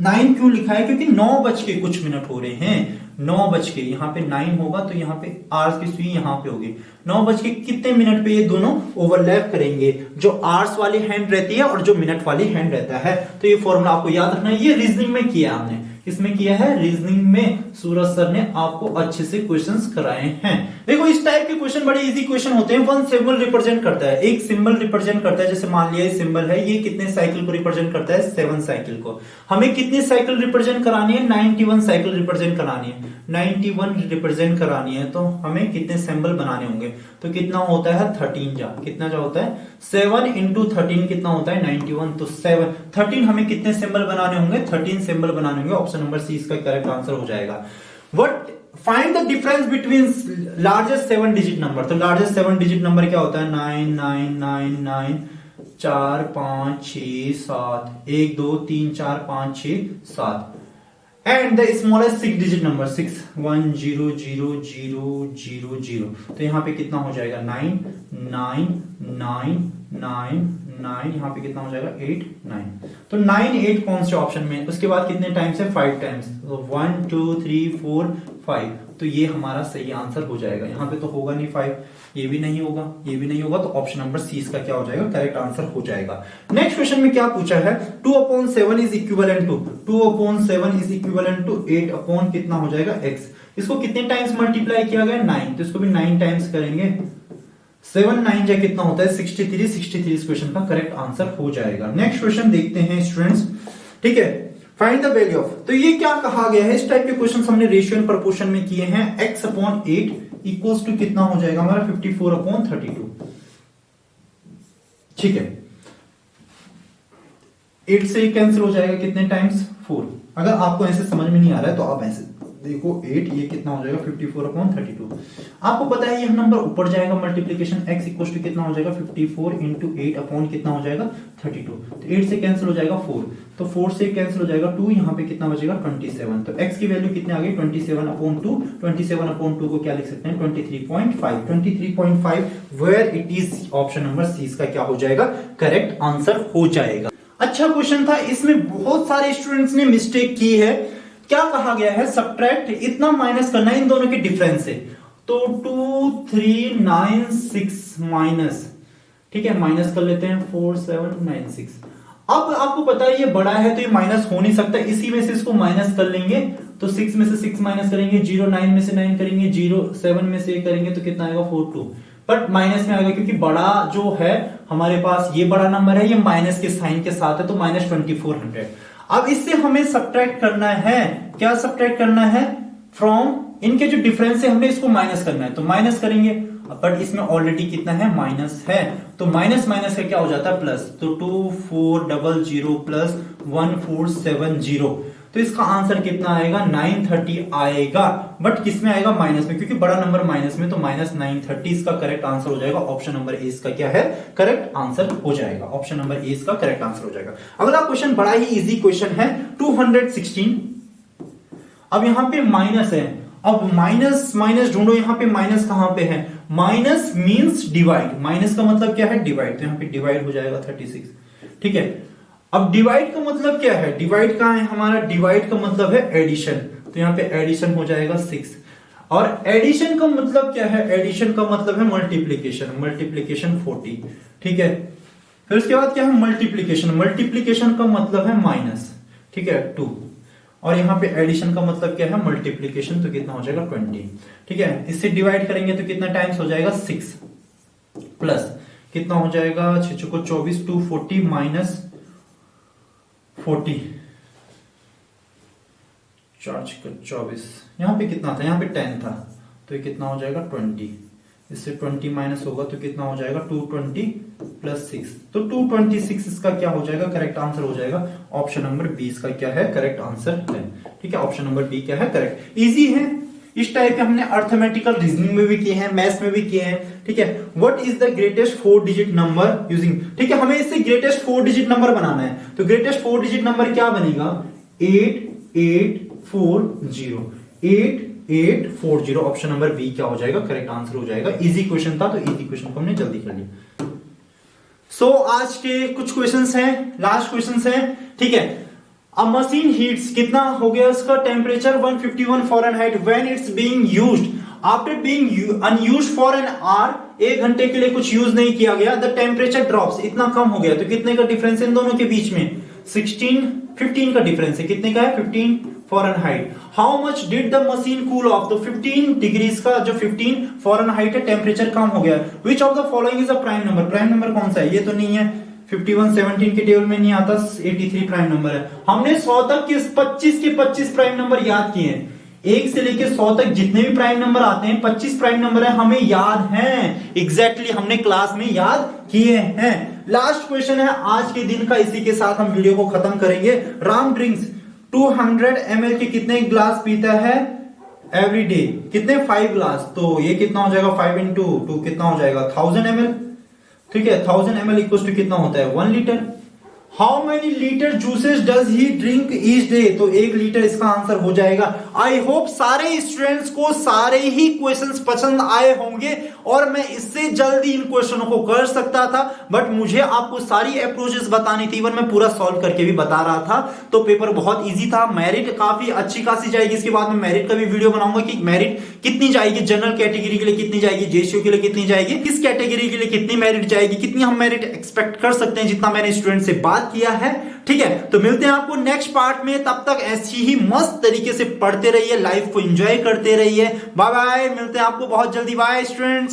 9 क्यों लिखा है, क्योंकि 9 बज के कुछ मिनट हो रहे हैं, 9 बज के, यहाँ पे 9 होगा तो यहाँ पे आर्स की सुई यहाँ पे होगी, 9 बज के कितने मिनट पे ये दोनों ओवरलैप करेंगे, जो आर्स वाली हैंड रहती है और जो मिनट वाली हैंड रहता है। तो ये फॉर्मूला आपको याद रखना है, ये रीजनिंग में किया हमने, किसमें किया है, रीजनिंग में। सूरज सर ने आपको अच्छे से क्वेश्चंस कराए हैं। देखो इस टाइप के क्वेश्चन बड़े इजी क्वेश्चन होते हैं। 1 सिंबल रिप्रेजेंट करता है, एक सिंबल रिप्रेजेंट करता है, जैसे मान लिया ये सिंबल है, ये कितने साइकिल को रिप्रेजेंट करता है, 7 साइकिल को। हमें कितनी साइकिल रिप्रेजेंट करानी है, 91 साइकिल रिप्रेजेंट करानी है, 91 रिप्रेजेंट करानी है, तो हमें कितने सिंबल बनाने होंगे, तो कितना होता है 13 जा, कितना जा होता है 7 इंटू 13 कितना होता है 91, तो 13 हमें कितने सिंबल बनाने होंगे, 13 सिंबल बनाने होंगे। ऑप्शन नंबर सी इसका करेक्ट आंसर हो जाएगा। What find the difference between largest 7 digit number, तो लार्जेस्ट 7 डिजिट नंबर क्या होता है, 9999 4 5 6 7 1 2 3 4 5 6 7 and the smallest 6 digit number 6 1 0 0 0 0 0। तो यहाँ पे कितना हो जाएगा 9 9 9 9 9, यहाँ पे कितना हो जाएगा 8 9। तो 9 8 कौन से ऑप्शन में, उसके बाद कितने टाइम्स है 5 टाइम्स, तो 1 2 3 4 5, तो ये हमारा सही आंसर हो जाएगा। यहाँ पे तो होगा नहीं 5, ये भी नहीं होगा, ये भी नहीं होगा, तो ऑप्शन नंबर सी इसका क्या हो जाएगा, करेक्ट आंसर हो जाएगा। नेक्स्ट क्वेश्चन में क्या पूछा है, 2/7 is equivalent to 2/7 is equivalent to 8 कितना हो जाएगा x। इसको कितने टाइम्स मल्टीप्लाई किया गया 9, तो इसको भी 9 टाइम्स करेंगे, 7 9 जा कितना होता है 63, 63 इस क्वेश्चन का करेक्ट आंसर हो जाएगा। नेक्स्ट क्वेश्चन देखते हैं स्टूडेंट्स, ठीक है। फाइंड द वैल्यू ऑफ, तो ये क्या कहा गया है, इस टाइप के क्वेश्चन हमने रेशियो एंड प्रोपोर्शन में किए हैं, x/8 इक्वल्स टू कितना हो जाएगा हमारा 54/32। ठीक है, 8 से कैंसिल हो जाएगा कितने टाइम्स 4। अगर आपको ऐसे समझ में नहीं आ रहा है तो आप ऐसे देखो 8 ये कितना हो जाएगा 54/32। आपको पता है यह नंबर ऊपर जाएगा मल्टीप्लीकेशन x इक्वल टू कितना हो जाएगा 54 इंटू 8 अपॉन कितना हो जाएगा 32। तो 8 से कैंसिल हो जाएगा 4, तो 4 से कैंसिल हो जाएगा 2, यहाँ पे कितना बचेगा 27। तो x की वैल्यू कितनी आ गई 27/2। 27/2 को क्या लिख सकते हैं 23.5। 23.5 where it is option number C इसका क्या हो जाएगा करेक्ट आंसर हो जाएगा। अच्छा क्वेश्चन था, इसमें बहुत सारे स्टूडेंट्स ने मिस्टेक की है। क्या कहा गया है सब्ट्रैक्ट इतना माइनस करना इन दोनों के डिफरेंस से, तो 2396 माइनस, ठीक है माइनस कर लेते हैं 4796। अब आपको पता है ये बड़ा है तो ये माइनस हो नहीं सकता, इसी में से इसको माइनस कर लेंगे तो 6 में से 6 माइनस करेंगे 0, 9 में से 9 करेंगे 0, 7 में से करेंगे तो कितना आएगा 42, बट माइनस में आएगा क्योंकि बड़ा जो है हमारे पास ये बड़ा नंबर है ये माइनस के साइन के साथ है तो -2400। अब इससे हमें सब्ट्रैक्ट करना है, क्या सब्ट्रैक्ट करना है फ्रॉम इनके जो डिफरेंस है हमने इसको माइनस करना है, तो माइनस करेंगे बट इसमें ऑलरेडी कितना है माइनस है तो माइनस माइनस का क्या हो जाता है प्लस, तो 2400 प्लस 1470, तो इसका आंसर कितना आएगा 930 आएगा, बट किसमें आएगा माइनस में क्योंकि बड़ा नंबर माइनस में, तो -930 इसका करेक्ट आंसर हो जाएगा। ऑप्शन नंबर ए इसका क्या है करेक्ट आंसर हो जाएगा, ऑप्शन नंबर ए इसका करेक्ट आंसर हो जाएगा। अगला क्वेश्चन बड़ा ही इजी क्वेश्चन है 216। अब यहां पे माइनस है, अब माइनस माइनस ढूंढो, यहां पे माइनस कहां पे है, माइनस मींस डिवाइड, माइनस का मतलब क्या है डिवाइड, तो यहां पे डिवाइड हो जाएगा 36। ठीक है, अब डिवाइड का मतलब क्या है, डिवाइड कहां है हमारा, डिवाइड का मतलब है एडिशन, तो यहां पे एडिशन हो जाएगा 6, और एडिशन का मतलब क्या है, एडिशन का मतलब है मल्टीप्लीकेशन, मल्टीप्लीकेशन 40। ठीक है, फिर उसके बाद क्या है मल्टीप्लीकेशन, मल्टीप्लीकेशन का मतलब है माइनस, ठीक है 2, और यहां पे एडिशन का मतलब क्या है मल्टीप्लीकेशन, तो कितना हो जाएगा 20। ठीक है, इससे डिवाइड करेंगे तो कितना टाइम्स हो जाएगा 6 प्लस कितना हो जाएगा 6 को 24 240 माइनस 40 24, यहां पे कितना था, यहां पे 10 था तो ये कितना हो जाएगा 20, इससे 20 माइनस होगा तो कितना हो जाएगा 220 प्लस 6, तो 226 इसका क्या हो जाएगा करेक्ट आंसर हो जाएगा। ऑप्शन नंबर बी इसका क्या है करेक्ट आंसर है। ठीक है, ऑप्शन नंबर बी क्या है करेक्ट। इजी है, इस टाइप के हमने अर्थमेटिकल रीजनिंग में भी किए हैं, मैथ्स में भी किए हैं। ठीक है, what is the greatest 4 digit number using, ठीक है हमें इससे ग्रेटेस्ट 4 डिजिट नंबर बनाना है, तो ग्रेटेस्ट 4 डिजिट नंबर क्या बनेगा 8840, 8840, ऑप्शन नंबर बी क्या हो जाएगा करेक्ट आंसर हो जाएगा। इजी क्वेश्चन था तो इजी क्वेश्चन को हमने जल्दी कर लिया। सो आज के कुछ क्वेश्चंस हैं, लास्ट क्वेश्चंस हैं। ठीक है, अ मशीन हीट्स, कितना हो गया इसका temperature 151 Fahrenheit when it's being used after being unused for an hour, 1 घंटे के लिए कुछ यूज नहीं किया गया, द टेम्परेचर ड्रॉप्स, इतना कम हो गया, तो कितने का डिफरेंस है इन दोनों के बीच में 15 का डिफरेंस है, कितने का है 15 Fahrenheit. How much did the machine cool off, तो 15 डिग्रीज का जो 15 फ़ारेनहाइट है टेम्परेचर कम हो गया। Which of the following is a prime number, prime number कौन सा है, ये तो नहीं है 51 17 के टेबल में नहीं आता, 83 प्राइम नंबर है। हमने 100 तक के 25 के 25 प्राइम नंबर याद किए हैं, 1 से लेके 100 तक जितने भी प्राइम नंबर आते हैं 25 प्राइम नंबर है हमें याद हैं, एग्जैक्टली हमने क्लास में याद किए हैं। लास्ट क्वेश्चन है आज के दिन का, इसी के साथ हम वीडियो को खत्म करेंगे। राम ड्रिंक्स 200 ml के कितने ग्लास पीता है एवरी डे, कितने 5 ग्लास, तो ये कितना हो जाएगा 5 into 2 कितना हो जाएगा 1000 ml। ठीक है, 1000 ml इक्वल टू कितना होता है 1 litre. How many litre juices does he drink each day, तो 1 लीटर इसका आंसर हो जाएगा। आई होप सारे स्टूडेंट्स को सारे ही क्वेश्चंस पसंद आए होंगे और मैं इससे जल्दी इन क्वेश्चनों को कर सकता था, बट मुझे आपको सारी अप्रोचेस बतानी थी, इवन मैं पूरा सॉल्व करके भी बता रहा था, तो पेपर बहुत इजी था। मेरिट काफी अच्छी खासी जाएगी, इसके बाद में मेरिट का भी वीडियो बनाऊंगा कि मेरिट कितनी जाएगी, जनरल कैटेगरी के लिए कितनी जाएगी, जेसीओ के लिए कितनी जाएगी, किस कैटेगरी के लिए कितनी मेरिट जाएगी, कितनी हम मेरिट एक्सपेक्ट कर सकते हैं जितना मैंने स्टूडेंट से बात किया है। ठीक है, तो मिलते हैं आपको नेक्स्ट पार्ट में, तब तक ऐसी ही मस्त तरीके से पढ़ते रहिए, लाइफ को एंजॉय करते रहिए। बाय बाय, मिलते हैं आपको बहुत जल्दी, बाय स्टूडेंट्स।